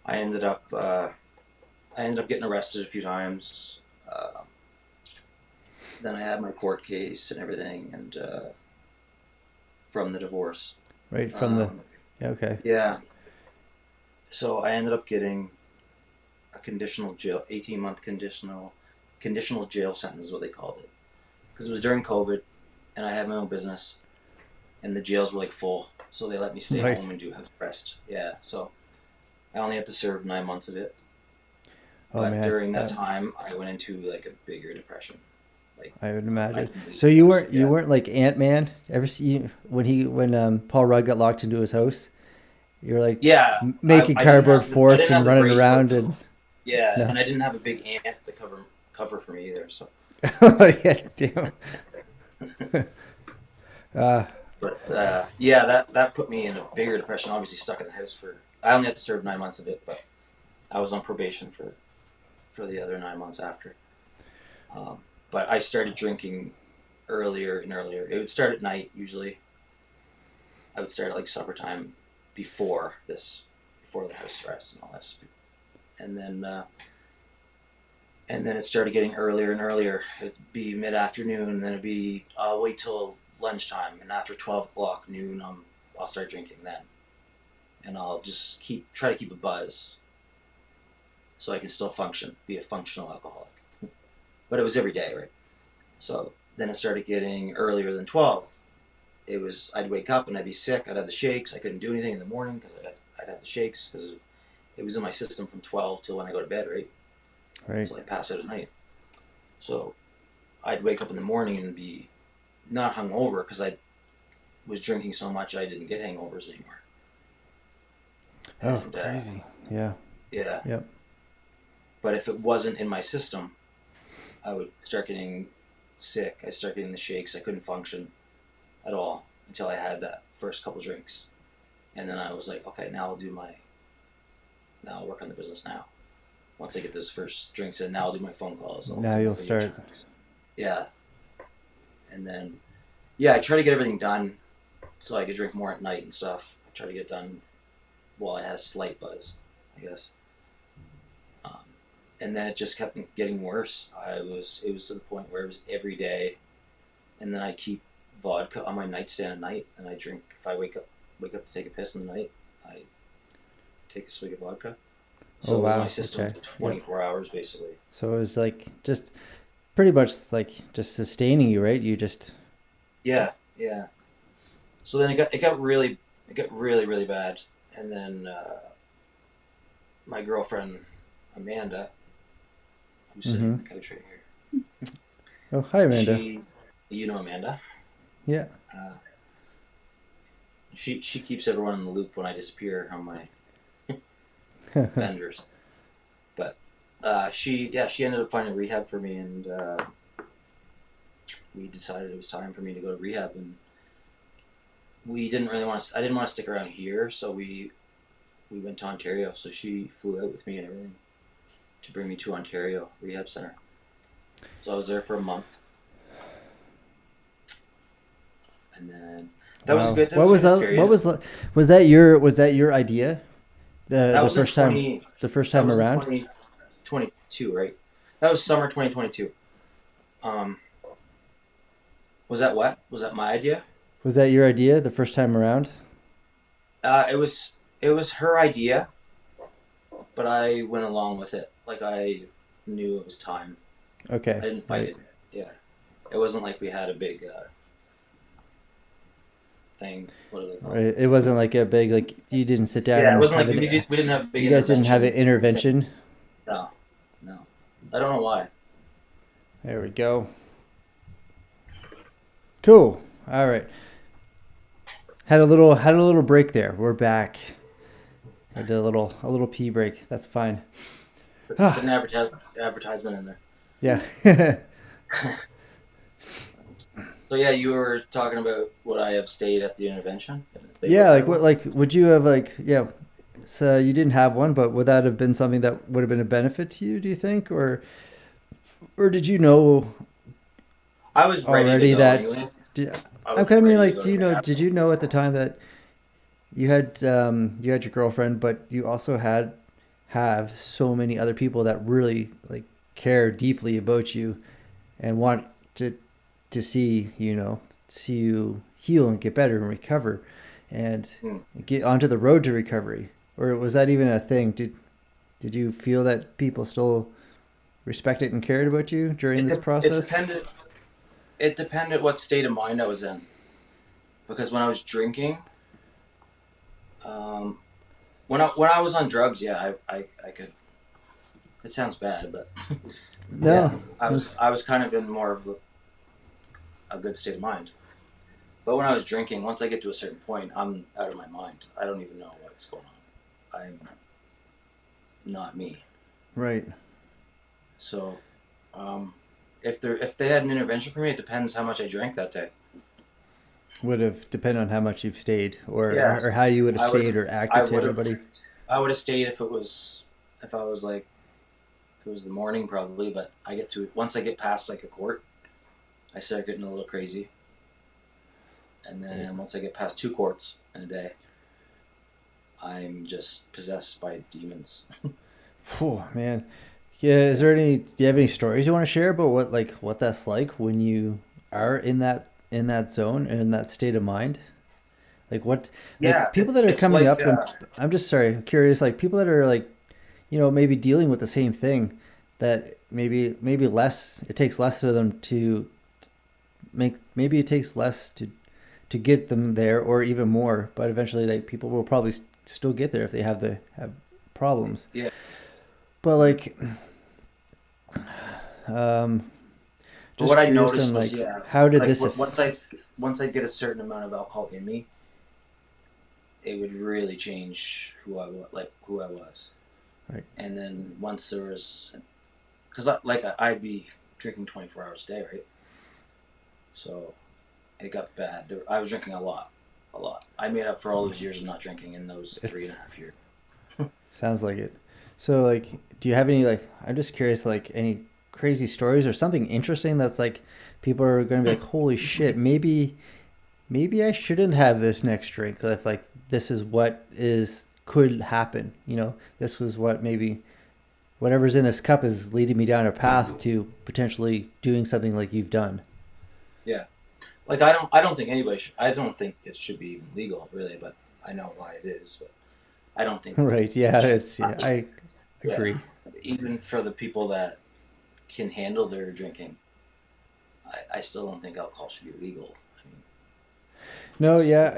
I ended up I ended up getting arrested a few times. Then I had my court case and everything, and from the divorce. Right from the Um, yeah, okay. yeah, so I ended up getting a conditional jail, 18-month conditional jail sentence is what they called it, because it was during COVID, and I had my own business, and the jails were like full, so they let me stay Right. home and do house arrest. Yeah, so I only had to serve 9 months of it. Oh But man, during that that time, I went into like a bigger depression. Like I would I imagine. didn't leave So the house. you Yeah, weren't like Ant Man. Ever see when Paul Rudd got locked into his house? You were like yeah. making cardboard I forts didn't and have the running bracelet around though. and Yeah, no. and I didn't have a big ant to cover for me either. So, Oh yeah, damn. Uh, but yeah, that put me in a bigger depression. Obviously, stuck in the house for. I only had to serve 9 months of it, but I was on probation for the other 9 months after. But I started drinking earlier and earlier. It would start at night usually. I would start at like supper time before this, before the house arrest and all this, and then it started getting earlier and earlier. It'd be mid afternoon, and then it'd be I'll wait till lunchtime, and after 12 o'clock noon, I'll start drinking then, and I'll just try to keep a buzz so I can still function, be a functional alcoholic. But it was every day, right? So then it started getting earlier than 12. It was I'd wake up and I'd be sick. I'd have the shakes. I couldn't do anything in the morning because I'd have the shakes because it was in my system from 12 till when I go to bed, right? right. Till I pass out at night. So I'd wake up in the morning and be not hungover because I was drinking so much I didn't get hangovers anymore. Oh, And crazy. Yeah. yeah, Yep. but if it wasn't in my system, I would start getting sick. I started getting the shakes. I couldn't function at all until I had that first couple drinks. And then I was like, okay, now I'll work on the business now. Once I get those first drinks in, now I'll do my phone calls. Now you'll start. Yeah. And then, yeah, I try to get everything done so I could drink more at night and stuff. I try to get done while I had a slight buzz, I guess. And then it just kept getting worse. It was to the point where it was every day, and then I keep vodka on my nightstand at night, and I drink. If I wake up to take a piss in the night, I take a swig of vodka. So it was my system 24 hours basically. So it was like just pretty much like just sustaining you, right? You just yeah. So then it got really really bad, and then my girlfriend Amanda, who's sitting on the couch right here. Oh, hi Amanda. You know Amanda? Yeah. She keeps everyone in the loop when I disappear on my benders. But she ended up finding rehab for me, and we decided it was time for me to go to rehab, and I didn't want to stick around here, so we went to Ontario. So she flew out with me and everything to bring me to Ontario Rehab Center. So I was there for a month. And then that was good. Was that your idea? The first time around? 2022, right? That was summer 2022. Was that what? Was that my idea? Was that your idea the first time around? It was her idea, but I went along with it. Like, I knew it was time. Okay. I didn't fight it. Yeah. It wasn't like we had a big thing. What do they call it? Right. It wasn't like a big, like, you didn't sit down. Yeah, it wasn't like we didn't have a big You guys didn't have an intervention? No. I don't know why. There we go. Cool. All right. Had a little break there. We're back. I did a little pee break. That's fine. Put an advertisement in there. Yeah. So yeah, you were talking about would I have stayed at the intervention? Yeah, would you have so you didn't have one, but would that have been something that would have been a benefit to you, do you think? Or did you know I was ready to go anyways. Did you know at the time that you had your girlfriend, but you also have so many other people that really like care deeply about you and want to see you heal and get better and recover and get onto the road to recovery? Or was that even a thing? Did you feel that people still respected and cared about you during this process? It depended what state of mind I was in. Because when I was drinking, when I was on drugs, yeah, I could. It sounds bad, but no, yeah, I was kind of in more of a good state of mind. But when I was drinking, once I get to a certain point, I'm out of my mind. I don't even know what's going on. I'm not me. Right. So, if they had an intervention for me, it depends how much I drank that day. Would have depended on how much you've stayed, or how you would have stayed or acted to everybody. I would have stayed if it was the morning probably, but once I get past like a quart, I start getting a little crazy. And then once I get past 2 quarts in a day, I'm just possessed by demons. Oh man. Yeah, do you have any stories you want to share about what that's like when you are in that zone and in that state of mind? Like what people that are coming up and I'm curious, like people that are maybe dealing with the same thing, that maybe less, it takes less to them to maybe it takes less to get them there, or even more, but eventually people will probably still get there if they have problems. Yeah. But what I noticed was how did this once I get a certain amount of alcohol in me, it would really change who I was. Right. And then once there was, because I'd be drinking 24 hours a day, right? So it got bad. I was drinking a lot. I made up for all those years of not drinking in those 3.5 years. Sounds like it. So like, do you have any like? I'm just curious, like any crazy stories or something interesting that's like people are going to be like, holy shit, maybe I shouldn't have this next drink if like this is what is could happen. You know, this was what maybe whatever's in this cup is leading me down a path to potentially doing something like you've done. Yeah. Like I don't think anybody should, I don't think it should be even legal really, but I know why it is, but I don't think Right. Yeah. It's yeah. I agree. Even for the people that can handle their drinking, I still don't think alcohol should be legal. I mean, no. Yeah. It's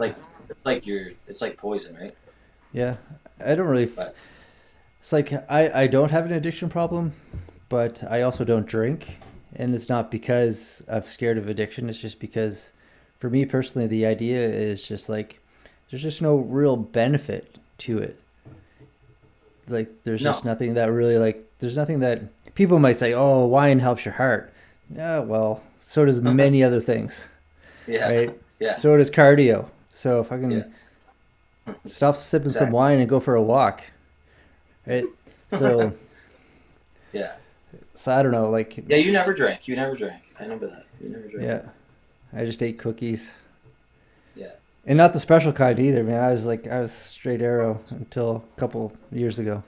like poison, right? Yeah. I don't really. But It's like I don't have an addiction problem, but I also don't drink. And it's not because I'm scared of addiction. It's just because for me personally, the idea is just like there's just no real benefit to it. Like there's just nothing that really like there's nothing that people might say, oh, wine helps your heart. Yeah, well, so does many other things. Yeah. Right? Yeah. So does cardio. So if I can stop sipping some wine and go for a walk. Right? So yeah. So I don't know, like yeah, you never drank. I remember that. You never drank. Yeah, I just ate cookies. Yeah, and not the special kind either, man. I was straight arrow until a couple years ago.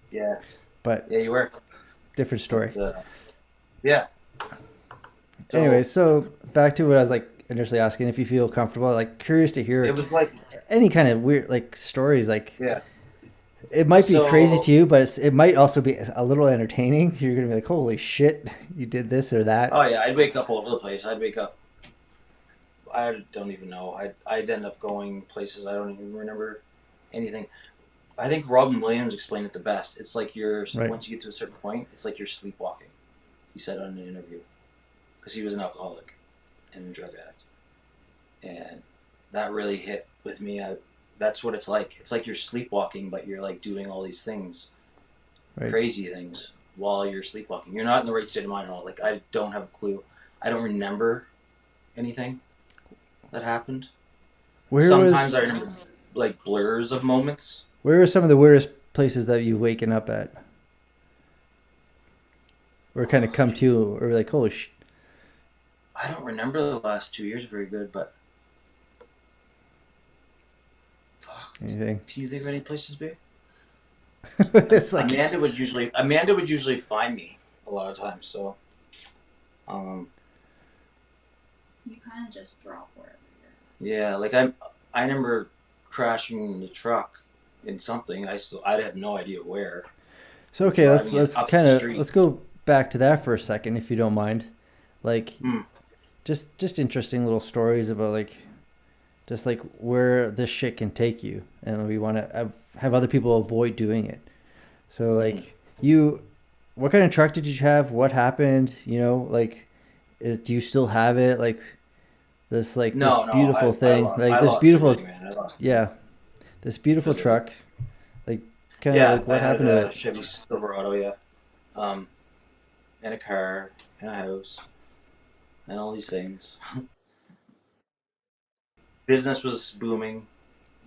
Yeah, but yeah, you were. Different story. But, yeah. So, anyway, so back to what I was like initially asking, if you feel comfortable, like curious to hear. It was like any kind of weird like stories, like yeah. It might be crazy to you, but it might also be a little entertaining. You're going to be like, holy shit, you did this or that. Oh, yeah. I'd wake up all over the place. I don't even know. I'd end up going places I don't even remember anything. I think Robin Williams explained it the best. It's like once you get to a certain point, it's like you're sleepwalking. He said on an interview. Because he was an alcoholic and a drug addict. And that really hit with me. That's what it's like. It's like you're sleepwalking, but you're like doing all these things, crazy things, while you're sleepwalking. You're not in the right state of mind at all. Like, I don't have a clue. I don't remember anything that happened. Sometimes I remember like blurs of moments. Where are some of the weirdest places that you've waken up at? Or kind of come to, or like, holy shit. I don't remember the last 2 years very good, but anything? Can you think of any places, babe? It's like Amanda would usually find me a lot of times. So, you kind of just drop wherever you're. Yeah, like I remember crashing the truck in something. I had no idea where. So okay, let's go back to that for a second, if you don't mind. Like, just interesting little stories about like. Just like where this shit can take you, and we want to have other people avoid doing it. So like what kind of truck did you have? What happened? You know, like, do you still have it? Like this beautiful thing, this beautiful truck. Like kind of like what happened to it? Chevy Silverado, yeah, and a car and a house and all these things. Business was booming.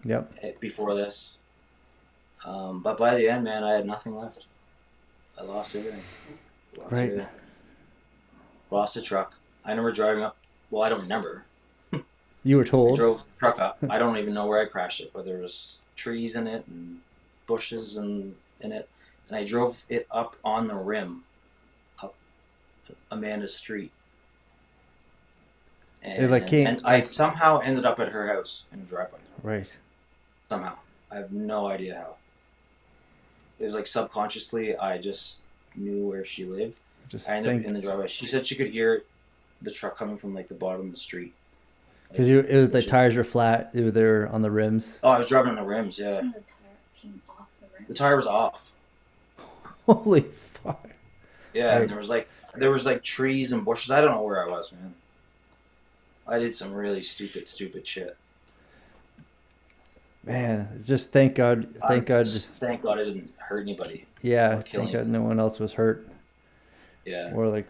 Yep. Before this, but by the end, man, I had nothing left. I lost everything. Lost the truck. I remember driving up. Well, I don't remember. You were told. I drove the truck up. I don't even know where I crashed it, but there was trees in it and bushes in it, and I drove it up on the rim, up Amanda's street. And I somehow ended up at her house in a driveway. Right. Somehow. I have no idea how. It was like subconsciously, I just knew where she lived. I ended up in the driveway. She said she could hear the truck coming from like the bottom of the street. Because the tires were flat. They were on the rims. Oh, I was driving on the rims, yeah. And the tire came off the rim. The tire was off. Holy fuck. Yeah, and there was like trees and bushes. I don't know where I was, man. I did some really stupid shit. Man, just thank God. Thank God I didn't hurt anybody. Yeah, thank God no one else was hurt. Yeah. Or like,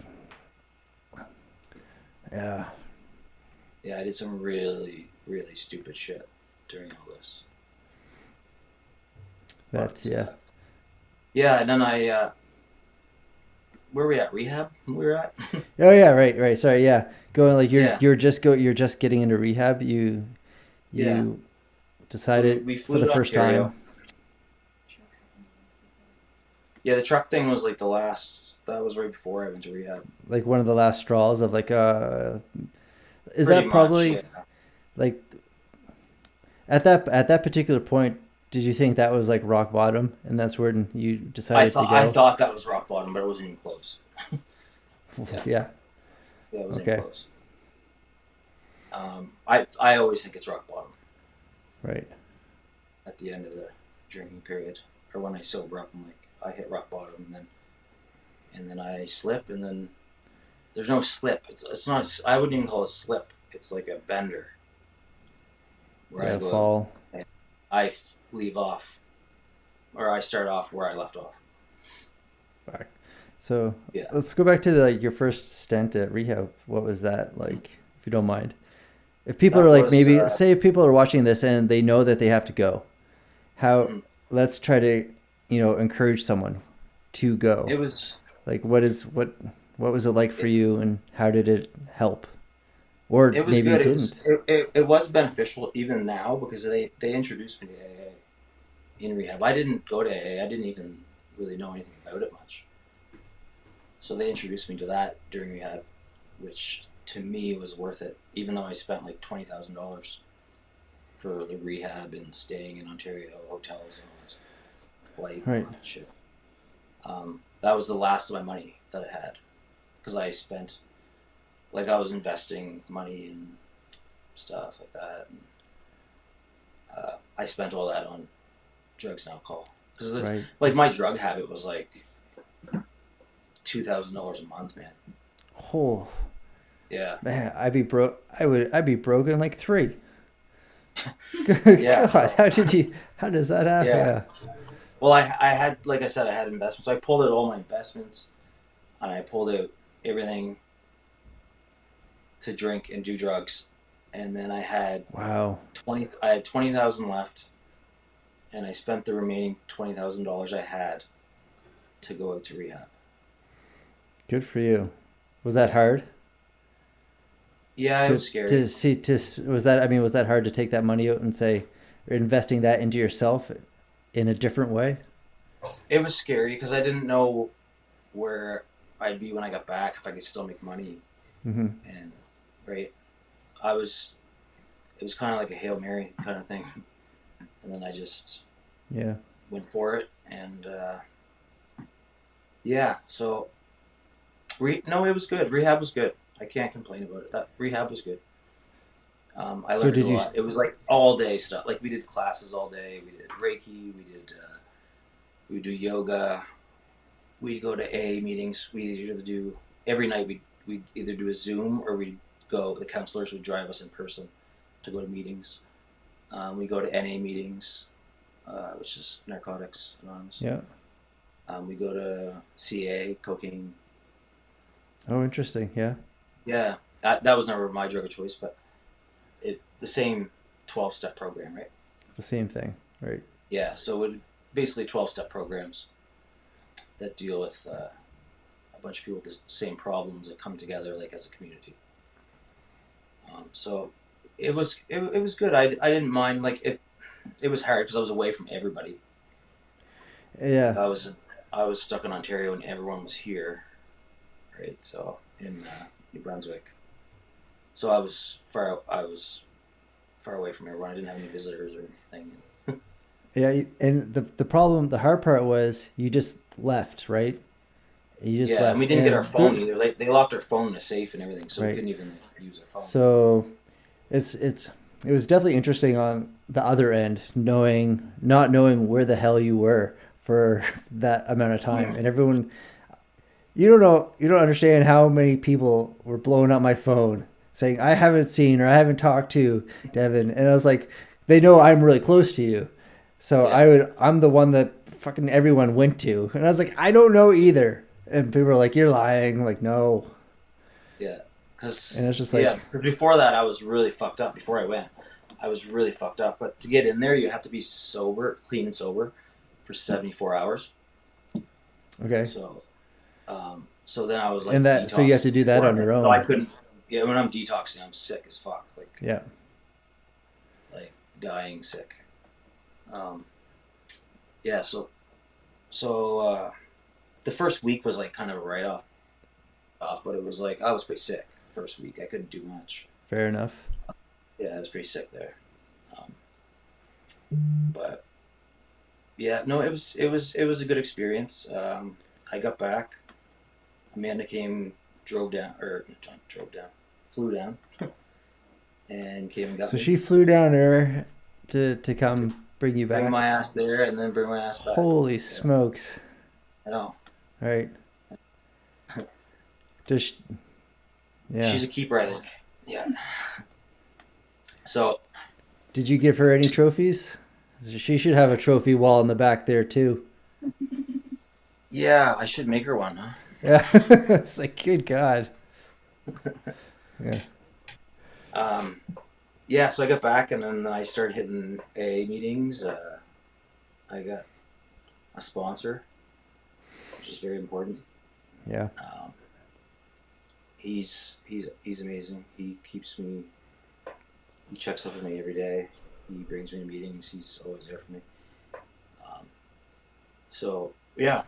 Yeah. Yeah, I did some really, really stupid shit during all this. Yeah. Yeah, and then where were we at? Rehab? We were at? Oh yeah, right. Sorry, yeah. Going like Yeah. you're just getting into rehab. You Yeah. decided We for flew the to first Ontario. time. Yeah, the truck thing was like that was right before I went to rehab. Like one of the last straws of like is Pretty that much, probably yeah. like at that particular point, did you think that was like rock bottom and that's where you decided to I go? thought that was rock bottom, but it wasn't even close. Yeah. Yeah, it wasn't Okay. even close. I always think it's rock bottom Right. at the end of the drinking period, or when I sober up. I'm like, I hit rock bottom, and then I slip, and then there's no slip. It's not. I wouldn't even call it a slip. It's like a bender where Yeah, I go fall. and I leave off, or I start off where I left off. Back. So Yeah. let's go back to your first stint at rehab. What was that like, if you don't mind? If people That are like, was, maybe say if people are watching this and they know that they have to go, how Mhm. let's try to, encourage someone to go. It was Like what was it like for you and how did it help? Or it was maybe good. it didn't. It was beneficial even now because they introduced me to AA in rehab. I didn't go to AA. I didn't even really know anything about it much. So they introduced me to that during rehab, which to me was worth it, even though I spent like $20,000 for the rehab and staying in Ontario hotels and all this flight and all that shit. That was the last of my money that I had because I spent, like, I was investing money in stuff like that, and I spent all that on drugs and alcohol because like my drug habit was like $2,000 a month, man. Oh, yeah, man, I'd be broke. I'd be broke in like 3. Yeah. God, how does that happen? Yeah. Well, I had, like I said, I had investments. I pulled out all my investments, and I pulled out everything to drink and do drugs, and then I had Wow. I had 20,000 left, and I spent the remaining $20,000 I had to go out to rehab. Good for you. Was that hard? Yeah, it was scary. Was that hard to take that money out and say, or investing that into yourself in a different way? It was scary because I didn't know where I'd be when I got back, if I could still make money. Mm-hmm. And right, it was kind of like a Hail Mary kind of thing, and then I just went for it, and so no, it was good. Rehab was good. I can't complain about it. That rehab was good. I learned a lot. It was like all day stuff. Like we did classes all day. We did Reiki. We do yoga. We'd go to AA meetings. We either do every night. We'd either do a Zoom or we'd go. The counselors would drive us in person to go to meetings. We go to NA meetings, which is Narcotics Anonymous. Yeah. We go to CA, cocaine. Oh, interesting. Yeah. Yeah, that was never my drug of choice, but the same 12-step program, right? The same thing, right? Yeah, so it basically 12-step programs that deal with a bunch of people with the same problems that come together like as a community. So it was good. I didn't mind. Like it was hard because I was away from everybody. Yeah. I was stuck in Ontario and everyone was here, right? So in New Brunswick. So I was far away from everyone. I didn't have any visitors or anything. Yeah, and the hard part was you just left, right? You just left. And we didn't get our phone either. They locked our phone in a safe and everything, so we couldn't even use our phone. So it was definitely interesting on the other end, not knowing where the hell you were for that amount of time, and everyone. You don't understand how many people were blowing up my phone saying, I haven't seen or I haven't talked to Devin. And I was like, they know I'm really close to you. So I'm the one that fucking everyone went to. And I was like, I don't know either. And people were like, you're lying. I'm like, no. Yeah. And it's just like, yeah, because before that I was really fucked up. Before I went, I was really fucked up. But to get in there, you have to be sober, clean and sober, for 74 hours. okay. So then I was like, And that, so you have to do that on your own. So I couldn't. Yeah, when I'm detoxing, I'm sick as fuck. Like, yeah, like dying sick. Yeah. So the first week was like kind of a write off, but it was like I was pretty sick the first week. I couldn't do much. fair enough. Yeah, I was pretty sick there. But yeah, no, it was a good experience. I got back. Amanda flew down, and came and got So me. she flew down there to come bring you back. Bring my ass there, and then bring my ass back. Holy smokes! I know. Right. Just, yeah. She's a keeper, I think. Yeah. So. Did you give her any trophies? She should have a trophy wall in the back there too. Yeah, I should make her one, huh? Yeah. It's like, good God. Yeah. Yeah, so I got back and then I started hitting AA meetings. I got a sponsor, which is very important. Yeah. He's amazing. He checks up on me every day. He brings me to meetings. He's always there for me. So yeah,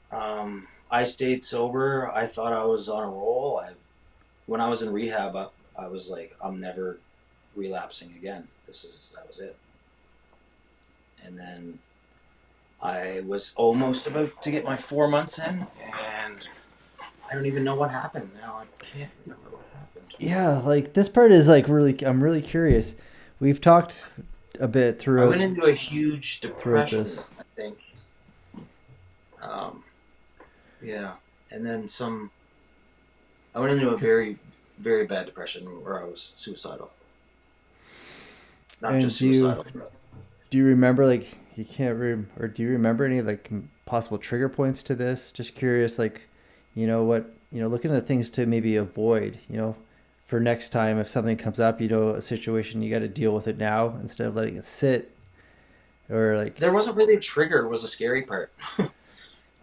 I stayed sober. I thought I was on a roll. When I was in rehab, I was like, I'm never relapsing again. That was it. And then I was almost about to get my 4 months in, and I don't even know what happened now. I can't remember what happened. Yeah, like this part is like I'm really curious. We've talked a bit through. I went into a huge depression, I think. Yeah, and then I went into a very, very bad depression where I was suicidal. Not just suicidal. Do you remember, like, or do you remember any like possible trigger points to this? Just curious, like, looking at things to maybe avoid, for next time if something comes up, a situation, you got to deal with it now instead of letting it sit. Or like, there wasn't really a trigger. Was the scary part.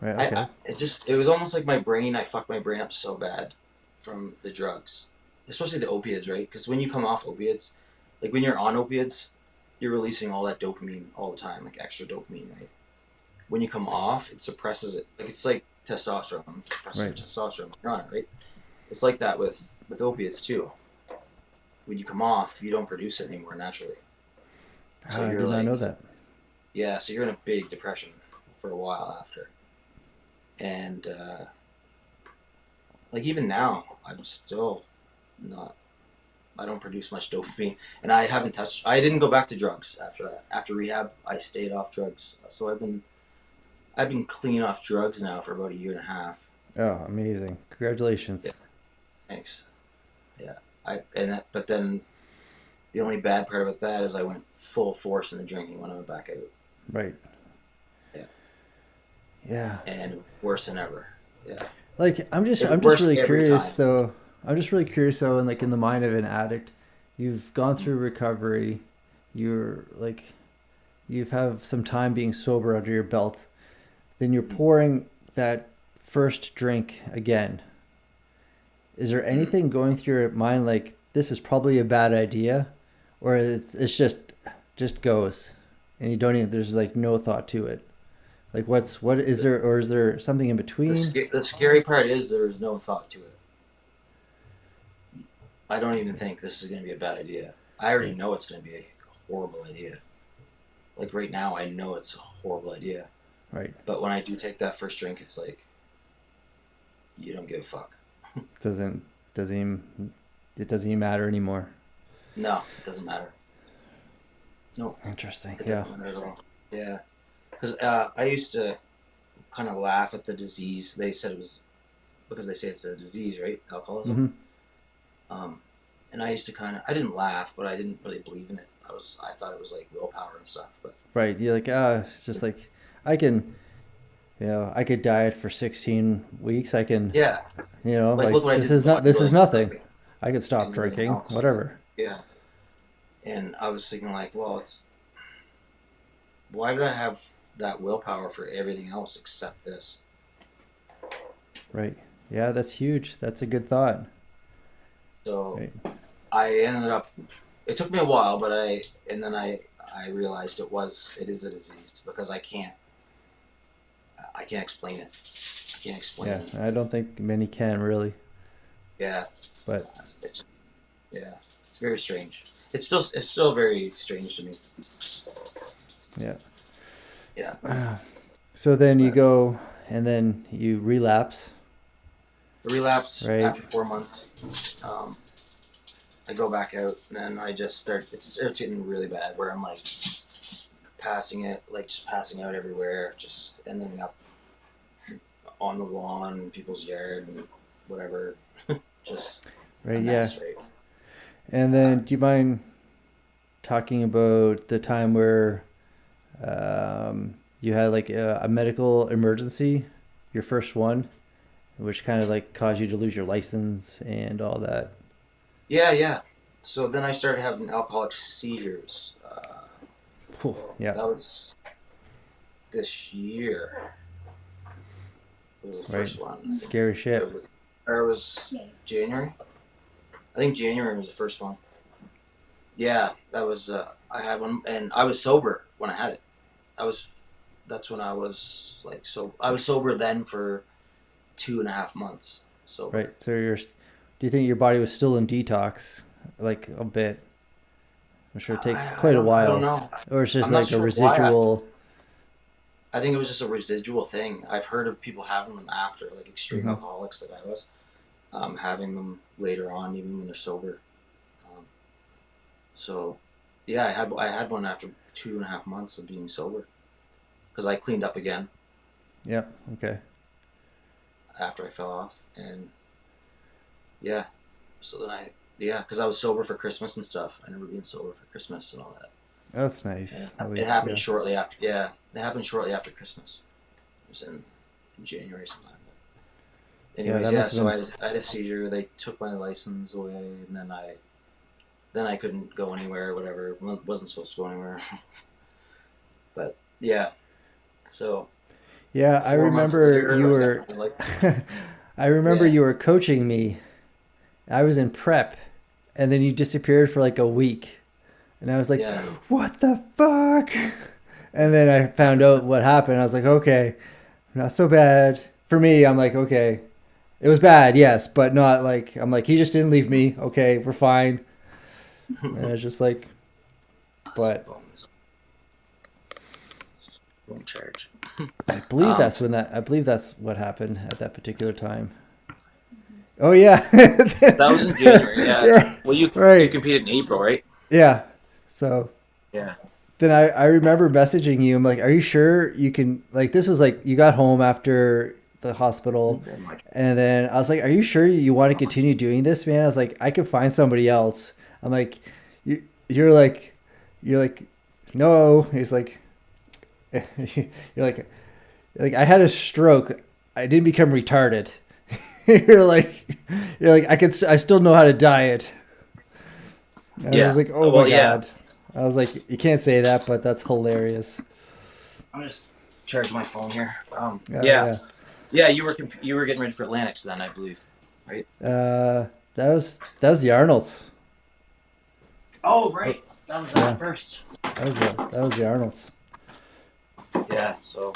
Right, okay. It was almost like I fucked my brain up so bad from the drugs, especially the opiates, right? Because when you come off opiates, like when you're on opiates, you're releasing all that dopamine all the time, like extra dopamine, right? When you come off, it suppresses it. Like it's like testosterone, suppressing right. Testosterone. You're on it, right? It's like that with opiates too. When you come off, you don't produce it anymore naturally. So I did not know that. Yeah, so you're in a big depression for a while after. And like even now, I'm still not. I don't produce much dopamine, and I didn't go back to drugs after that. After rehab, I stayed off drugs. So I've been clean off drugs now for about 1.5 years. Oh, amazing! Congratulations. Yeah. Thanks. Yeah, but then the only bad part about that is I went full force in the drinking when I went back out. Right. Yeah. And worse than ever. Yeah. Like I'm just really curious though. I'm just really curious though, and like in the mind of an addict, you've gone through recovery, you've have some time being sober under your belt, then you're pouring that first drink again. Is there anything going through your mind like this is probably a bad idea, or it's just goes, and you don't even, there's like no thought to it? Like is there something in between? The scary part is there's no thought to it. I don't even think this is going to be a bad idea. I already know it's going to be a horrible idea. Like right now, I know it's a horrible idea. Right. But when I do take that first drink, it's like, you don't give a fuck. It doesn't even matter anymore. No, it doesn't matter. No. Interesting. It doesn't matter at all. Yeah. Because I used to kind of laugh at the disease. They said it was because they say it's a disease, right? Alcoholism. Mm-hmm. And I used to I didn't laugh, but I didn't really believe in it. I thought it was like willpower and stuff. But right, you're like, it's just like I can, I could diet for 16 weeks. I can, yeah, like look what this is nothing. I could stop and everything drinking, else. whatever. Yeah. And I was thinking like, well, why did I have that willpower for everything else except this? Right. Yeah, that's huge. That's a good thought. So Right. I ended up. It took me a while, but I realized it is a disease because I can't explain it. I can't explain Yeah, it. I don't think many can really. Yeah. But Yeah, it's very strange. It's still very strange to me. yeah. Yeah. So then you But go and then you relapse. the relapse Right. after 4 months, I go back out and then I just start. It starts getting really bad where I'm like just passing out everywhere, just ending up on the lawn in people's yard and whatever. Just Right. a Yeah. mess, right? And then do you mind talking about the time where you had like a medical emergency, your first one, which kind of like caused you to lose your license and all that? Yeah. So then I started having alcoholic seizures. Yeah. That was this year. Was the Right. first one. Scary shit. It was January. I think January was the first one. Yeah, that was. I had one, and I was sober when I had it. That's when I was like so. I was sober then for 2.5 months. So Right. So do you think your body was still in detox, like a bit? I'm sure it takes quite a I don't while, know. or it's just I'm not like a sure why. residual. I think it was just a residual thing. I've heard of people having them after, like extreme Mhm. alcoholics that I was, having them later on, even when they're sober. So, yeah, I had one after 2.5 months of being sober because I cleaned up again Yeah. Okay. after I fell off, and yeah, so then because I was sober for Christmas and stuff. I never been sober for Christmas and all that. That's nice. Yeah. At It least, happened yeah. shortly after. Yeah, it happened shortly after Christmas. It was in January sometime. Yeah, Anyways, that yeah. must have So been. I had a seizure. They took my license away, and then I couldn't go anywhere. Whatever, wasn't supposed to go anywhere. But yeah, so Yeah, I 4 months remember you later, I were. got my license. I remember Yeah, you were coaching me. I was in prep, and then you disappeared for like a week, and I was like, yeah, "What the fuck?" And then I found out what happened. I was like, "Okay, not so bad." For me, I'm like, "Okay, it was bad, yes, but not like." I'm like, "He just didn't leave me. Okay, we're fine." And it's just like, but won't charge. I believe Um, I believe that's what happened at that particular time. Oh yeah. that was in January. Yeah. Yeah. Well, you Right. competed in April, right? Yeah. So Yeah. then I remember messaging you. I'm like, are you sure you can, like, this was like, you got home after the hospital. And then I was like, are you sure you want to continue doing this, man? I was like, I could find somebody else. I'm like, you're like, you're like, no. He's like, you're like, I had a stroke. I didn't become retarded. you're like, I still know how to diet. And I was Yeah. just like, oh my Well, yeah. God. I was like, you can't say that, but that's hilarious. I'm just charge my phone here. Yeah. Yeah. Yeah. You were getting ready for Atlantics then, I believe, right? That was the Arnold's. Oh, Oh, right. That was yeah. that first. That was the Arnold's. Yeah. So.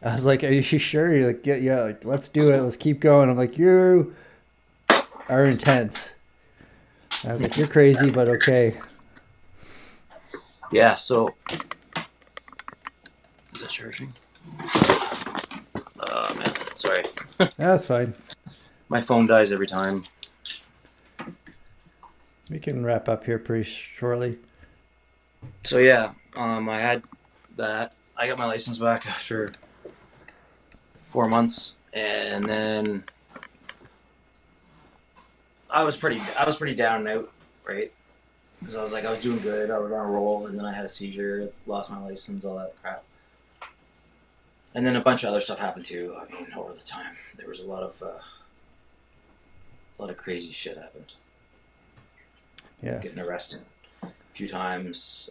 I was like, are you sure? You're like, yeah, like, let's do it. Let's keep going. I'm like, you are intense. I was like, you're crazy, but okay. Yeah. So. Is that charging? Oh man, sorry. That's fine. My phone dies every time. We can wrap up here pretty shortly. So yeah, I had that. I got my license back after 4 months, and then I was pretty down and out, right? Because I was doing good. I was on a roll, and then I had a seizure, lost my license, all that crap. And then a bunch of other stuff happened too. I mean, over the time, there was a lot of a lot of crazy shit happened. Yeah. Getting arrested a few times.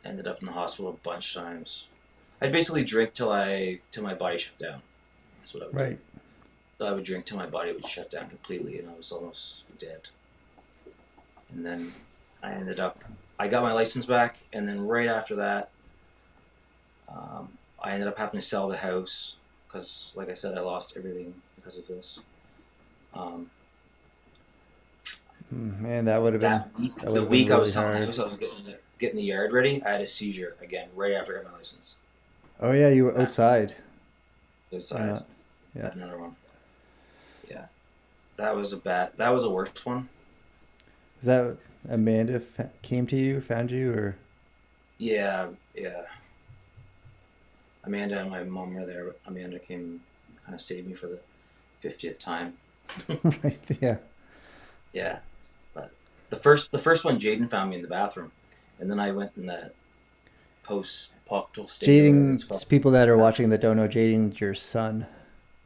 Ended up in the hospital a bunch of times. I'd basically drink till my body shut down. That's what I would Right. do. So I would drink till my body would shut down completely, and I was almost dead. And then I got my license back, and then right after that, I ended up having to sell the house because, like I said, I lost everything because of this. Man, that would have been The week I really was selling the hard. house, I was getting the yard ready. I had a seizure again right after I got my license. Oh yeah, you were outside. Outside, Yeah. had another one. Yeah, that was a worst one. Is that Amanda came to you, found you, or? Yeah. Amanda and my mom were there, but Amanda came kind of saved me for the 50th time. Right. Yeah. Yeah, but the first one, Jaden found me in the bathroom, and then I went in that post-poctal state or whatever it's Jaden, called. people that are watching that don't know, Jaden's your son.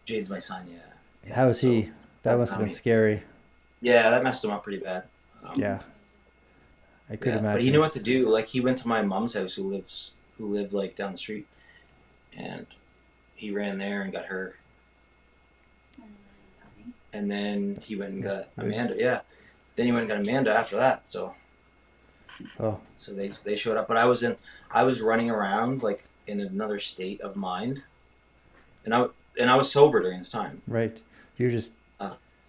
Jaden's my son. Yeah. How is he? That must have been scary. Yeah, that messed him up pretty bad. Yeah. I could imagine. But he knew what to do. Like, he went to my mom's house, who lived like down the street, and he ran there and got her. And then he went and got Amanda. Yeah. Then he went and got Amanda after that. So. Oh. So they showed up, but I was running around like in another state of mind, and I was sober during this time. Right. You're just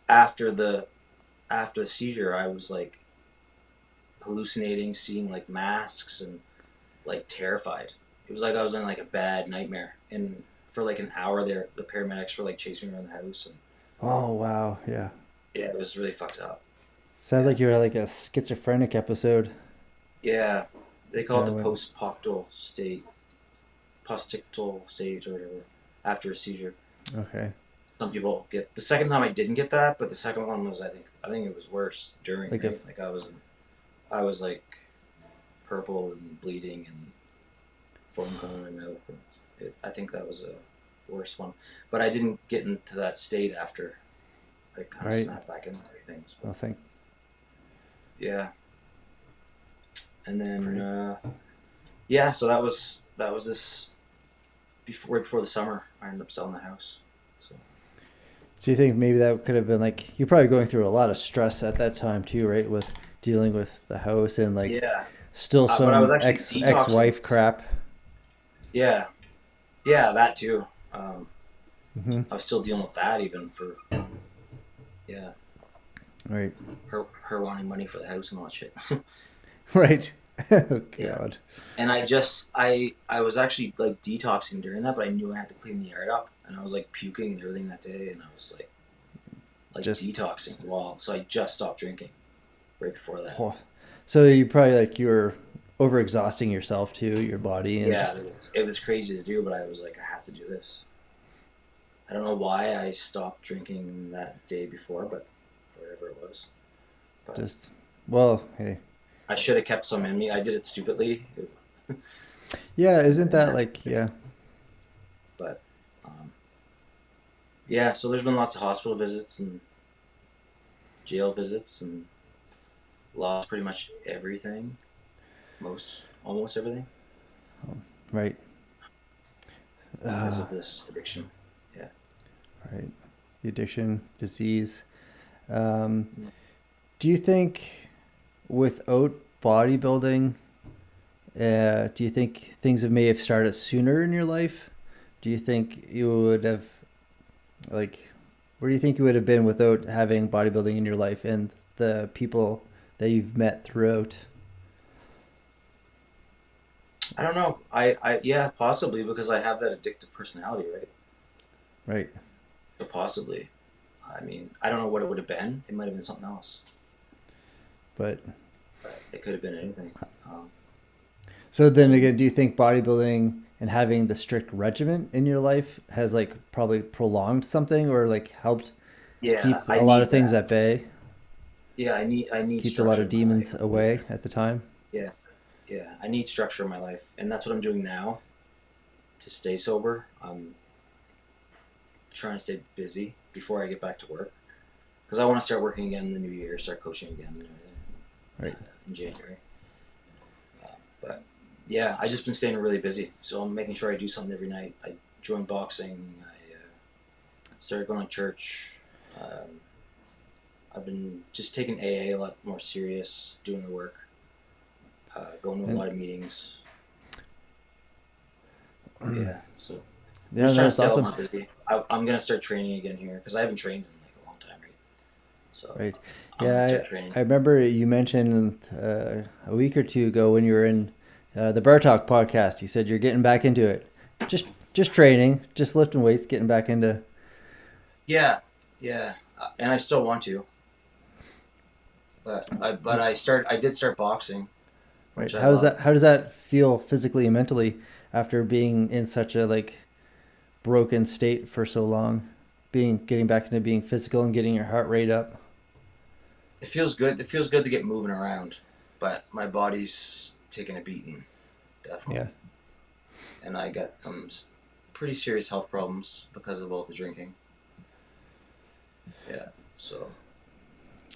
after the seizure, I was like hallucinating, seeing like masks and like terrified. It was like I was in like a bad nightmare, and for like an hour there, the paramedics were like chasing me around the house. And oh wow, yeah. Yeah, it was really fucked up. Sounds like you were like a schizophrenic episode. Yeah, they call it the post-poctal state, or whatever, after a seizure. Okay. Some people get the second time. I didn't get that, but the second one was I think it was worse during. Like, right? Like I was like purple and bleeding and foam coming in my mouth. I think that was a worse one, but I didn't get into that state after I kind of snapped back into things. Well, thank. Yeah. And then, so that was this right before the summer. I ended up selling the house. So you think maybe that could have been like, you're probably going through a lot of stress at that time too, right? With dealing with the house and like still some ex-wife crap. Yeah, that too. I was still dealing with that even for, right. Her wanting money for the house and all that shit. Right. Oh, God. Yeah. And I was actually like detoxing during that, but I knew I had to clean the yard up, and I was like puking and everything that day, and I was like just detoxing. So I just stopped drinking right before that. Oh. So you probably you were overexhausting yourself too, your body. And it was crazy to do, but I was like, I have to do this. I don't know why I stopped drinking that day before, but whatever it was. But hey. I should have kept some in me. I did it stupidly. Yeah, isn't that like, yeah. But, so there's been lots of hospital visits and jail visits and lost pretty much everything. Almost everything. Right. Because of this addiction. Yeah. Right. The addiction, disease. Do you think without bodybuilding, do you think things may have started sooner in your life? Do you think you would have, where do you think you would have been without having bodybuilding in your life and the people that you've met throughout? I don't know. Yeah, possibly, because I have that addictive personality, right? Right. So possibly. I mean, I don't know what it would have been. It might have been something else. But it could have been anything. So then again, do you think bodybuilding and having the strict regimen in your life has probably prolonged something or helped keep a lot of things at bay? Yeah, I need keep a lot of demons away at the time. Yeah, I need structure in my life, and that's what I'm doing now to stay sober. I'm trying to stay busy before I get back to work. because I want to start working again in the new year, start coaching again Right. In January. But yeah, I just been staying really busy, so I'm making sure I do something every night. I joined boxing. I started going to church. I've been just taking AA a lot more serious, doing the work, going to a lot of meetings. Yeah, so Yeah, just trying to that's stay awesome. more busy. I'm gonna start training again here because I haven't trained in like a long time, right? So Right. I'm gonna Yeah, start training. I remember you mentioned a week or two ago when you were in the Bar Talk podcast. You said you're getting back into it. Just training, just lifting weights, getting back into. Yeah, and I still want to, but I did start boxing, Right. which I How does love. that? How does that feel physically and mentally after being in such a like broken state for so long? Getting back into being physical and getting your heart rate up. It feels good. It feels good to get moving around, but my body's taking a beating, definitely. Yeah. And I got some pretty serious health problems because of all the drinking. Yeah. So.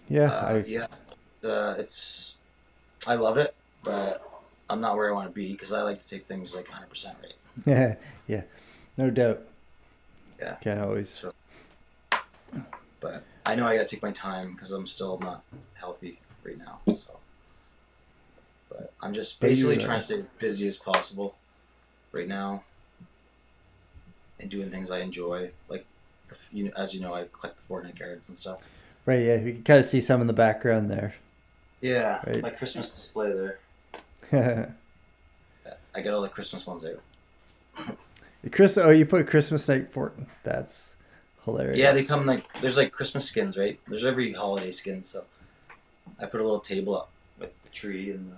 Yeah. It's. I love it, but I'm not where I want to be because I like to take things like 100% right. Yeah. Yeah. No doubt. Yeah. Can't always. So. But I know I gotta take my time because I'm still not healthy right now. So. But I'm just basically trying to stay as busy as possible right now and doing things I enjoy. Like, as you know, I collect the Fortnite cards and stuff. Right, yeah. You can kind of see some in the background there. Yeah, right. My Christmas display there. I got all the Christmas ones out. You put Christmas night Fortnite. That's hilarious. Yeah, they come there's like Christmas skins, right? There's every holiday skin, so I put a little table up with the tree and the...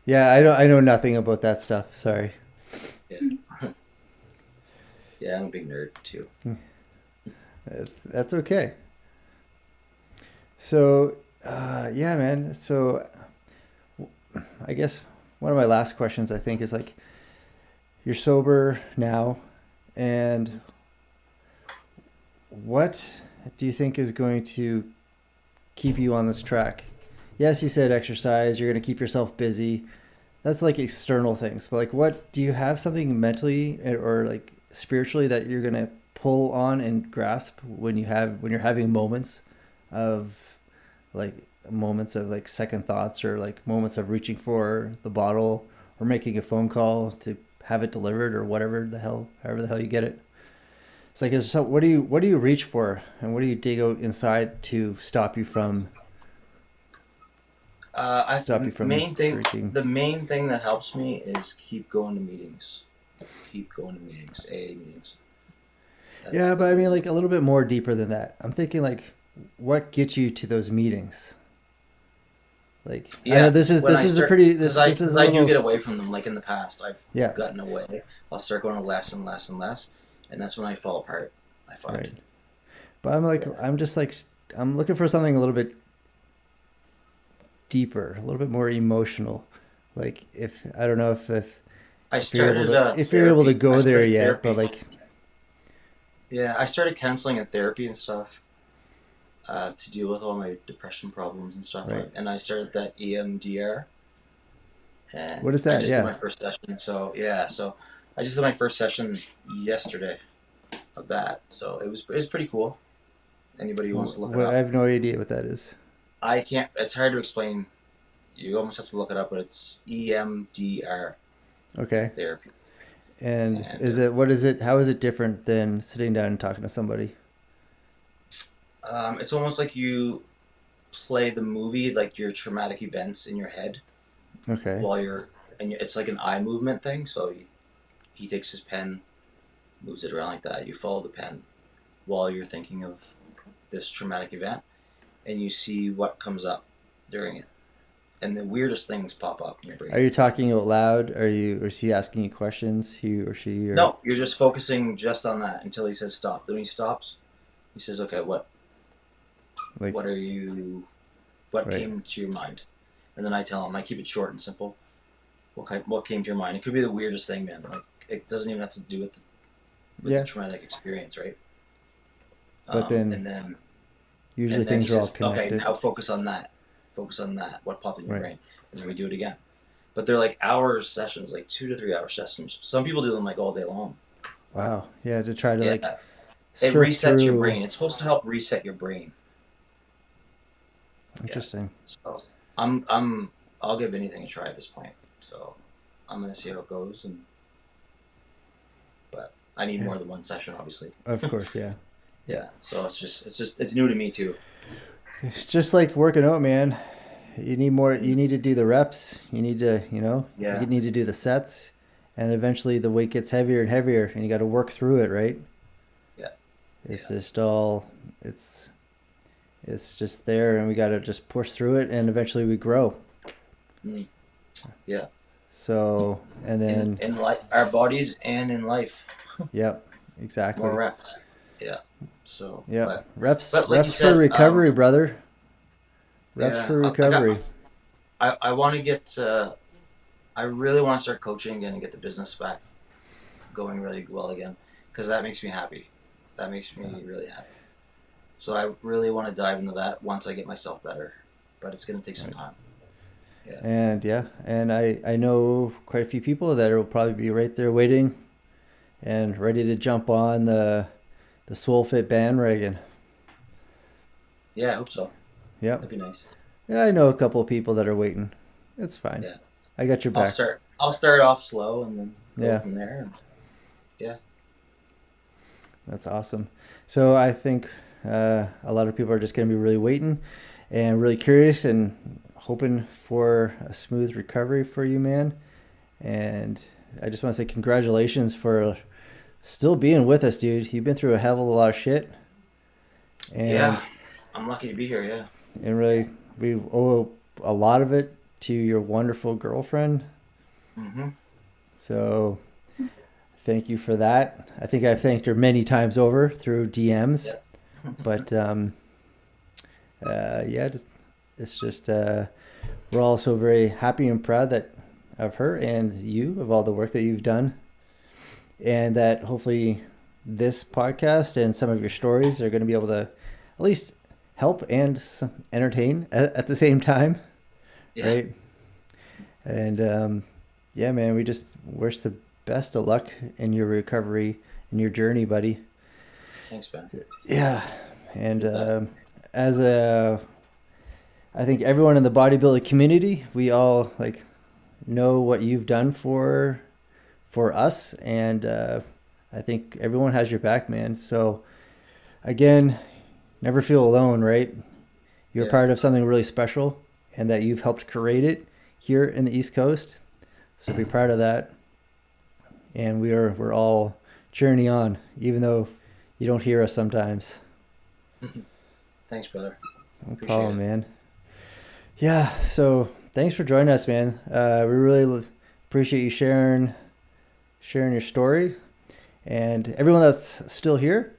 Yeah, I know nothing about that stuff. Sorry. Yeah. Yeah, I'm a big nerd too. That's okay. So, yeah, man. So, I guess one of my last questions, I think, is like, you're sober now, and what do you think is going to keep you on this track? Yes, you said exercise. You're going to keep yourself busy. That's like external things. But like, what do you have something mentally or like spiritually that you're going to pull on and grasp when you're having moments of like second thoughts or like moments of reaching for the bottle or making a phone call to have it delivered or however the hell you get it? It's like, what do you reach for and what do you dig out inside to stop you from drinking? The main thing that helps me is keep going to meetings, AA meetings. Yeah, but I mean, like a little bit more deeper than that. I'm thinking like, what gets you to those meetings? Like, yeah, I know this is I do get away from them. Like in the past, I've gotten away. I'll start going to less and less and less, and that's when I fall apart. I find. Right. But I'm looking for something a little bit deeper, a little bit more emotional. Like if you're able to go there yet, therapy. But like. Yeah, I started counseling and therapy and stuff to deal with all my depression problems and stuff. Right. And I started that EMDR. And what is that? I just did my first session. So I just did my first session yesterday of that. So it was pretty cool. Anybody who wants to look it up. I have no idea what that is. I can't. It's hard to explain. You almost have to look it up, but it's EMDR. Okay. Therapy. And how is it different than sitting down and talking to somebody? It's almost like you play the movie, like your traumatic events in your head. Okay. It's like an eye movement thing. So he takes his pen, moves it around like that. You follow the pen while you're thinking of this traumatic event, and you see what comes up during it. And the weirdest things pop up in your brain. Are you talking out loud? Or is he asking you questions? He or she? Or... No, you're just focusing just on that until he says stop. Then he stops. He says, "Okay, what came to your mind?" And then I tell him. I keep it short and simple. What came to your mind? It could be the weirdest thing, man. Like it doesn't even have to do with the traumatic experience, right? But then Usually And then he things are all says, okay, connected. now focus on that. Focus on that. What popped in your Right. brain? And then we do it again. But they're like hours sessions, like 2 to 3 hour sessions. Some people do them like all day long. Wow. Yeah, to try to Yeah. like It surf resets your through. brain. It's supposed to help reset your brain. Interesting. So I'll give anything a try at this point. So I'm gonna see how it goes, but I need more than one session, obviously. Of course, yeah. Yeah. So it's new to me too. It's just like working out, man. You need more. You need to do the reps. You need to, Yeah. you need to do the sets, and eventually the weight gets heavier and heavier, and you got to work through it, right? Yeah. It's just all. It's just there, and we got to just push through it, and eventually we grow. Yeah. So, and then in our bodies and in life. Yep, exactly. More reps. Yeah. So. Yeah, reps. But like reps you said, for recovery, brother. Reps yeah, for recovery. I want to get. I really want to start coaching again and get the business back going really well again, because that makes me happy. That makes me really happy. So I really want to dive into that once I get myself better, but it's going to take some time. Yeah. And I know quite a few people that will probably be right there waiting and ready to jump on the Swole Fit bandwagon. Yeah, I hope so. Yep. That'd be nice. Yeah, I know a couple of people that are waiting. It's fine. Yeah. I got your back. I'll start off slow and then go Yeah. from there. Yeah. That's awesome. So I think a lot of people are just going to be really waiting and really curious and hoping for a smooth recovery for you, man. And I just want to say congratulations for still being with us, dude. You've been through a hell of a lot of shit. And, yeah. I'm lucky to be here, yeah. And really, we owe a lot of it to your wonderful girlfriend. Mm-hmm. So thank you for that. I think I've thanked her many times over through DMs. Yeah. But it's just we're also very happy and proud of her and you, of all the work that you've done, and that hopefully this podcast and some of your stories are going to be able to at least help and entertain at the same time. Yeah. Right. And yeah, man, we just wish the best of luck in your recovery and your journey, buddy. Thanks, man. Yeah. And I think everyone in the bodybuilding community, we all know what you've done for us, and I think everyone has your back, man. So again, never feel alone, right? You're part of something really special, and that you've helped create it here in the East Coast. So be proud of that. And we're all cheering you on, even though you don't hear us sometimes. Thanks, brother. No problem, man. Yeah, so thanks for joining us, man. We really appreciate you sharing your story. And everyone that's still here,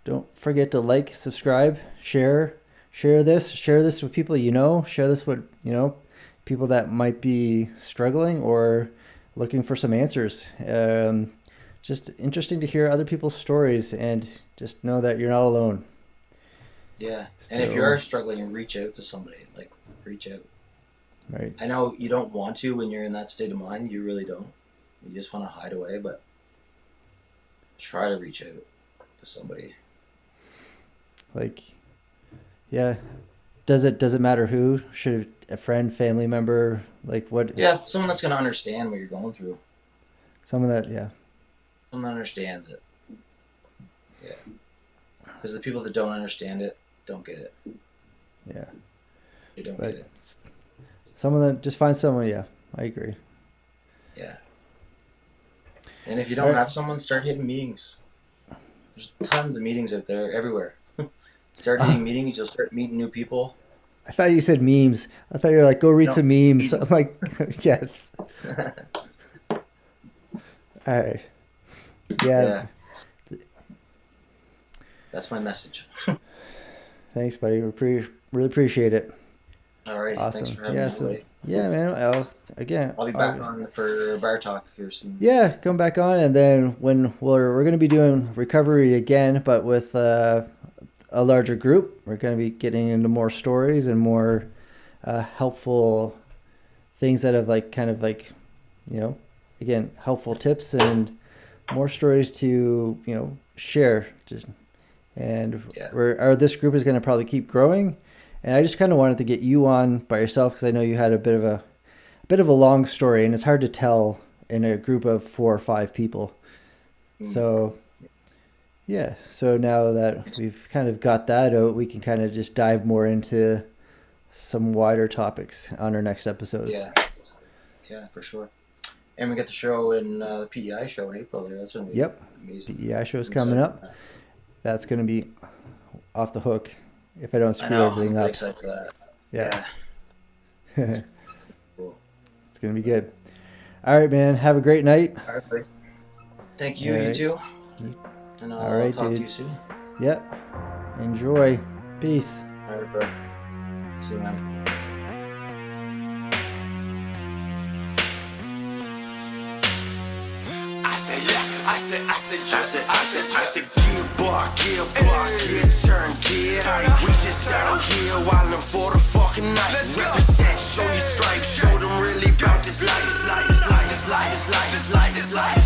don't forget to like, subscribe, share this with people you know. Share this with people that might be struggling or looking for some answers. Just interesting to hear other people's stories, and just know that you're not alone. Yeah, and if you are struggling, reach out to somebody. Reach out. Right. I know you don't want to when you're in that state of mind. You really don't. You just want to hide away, but try to reach out to somebody. Yeah. Does it matter who? Should a friend, family member, what? Yeah, someone that's going to understand what you're going through. Someone that Someone that understands it. Yeah. Because the people that don't understand it don't get it. Yeah. They don't get it. Someone that just find someone. Yeah, I agree. Yeah. And if you don't have someone, start hitting meetings. There's tons of meetings out there, everywhere. Start hitting meetings, you'll start meeting new people. I thought you said memes. I thought you were like, go read some memes. I'm like, yes. All right. Yeah. That's my message. Thanks, buddy. We really appreciate it. All right. Awesome. Thanks for having me. Yeah, man. I'll be back on for Bar Talk here soon. Yeah, come back on, and then when we're going to be doing recovery again, but with a larger group. We're going to be getting into more stories and more helpful things that have like kind of like, you know, again, helpful tips and more stories to, you know, share. And this group is going to probably keep growing. And I just kind of wanted to get you on by yourself because I know you had a bit of a long story, and it's hard to tell in a group of 4 or 5 people. So, yeah. So now that we've kind of got that out, we can kind of just dive more into some wider topics on our next episode. Yeah, for sure. And we get the show in the PEI show in April. That's going to be amazing. PEI show's coming up. That's going to be off the hook if I don't screw everything up. I'm excited for that. Yeah. It's cool. It's going to be good. All right, man. Have a great night. All right. Thank you. You too. And I'll talk to you soon. Yep. Enjoy. Peace. All right, bro. See you, man. I said, get turn, get hype. We just out here wildin' for the fucking night. Represent, show you stripes, show them really about this life. This life.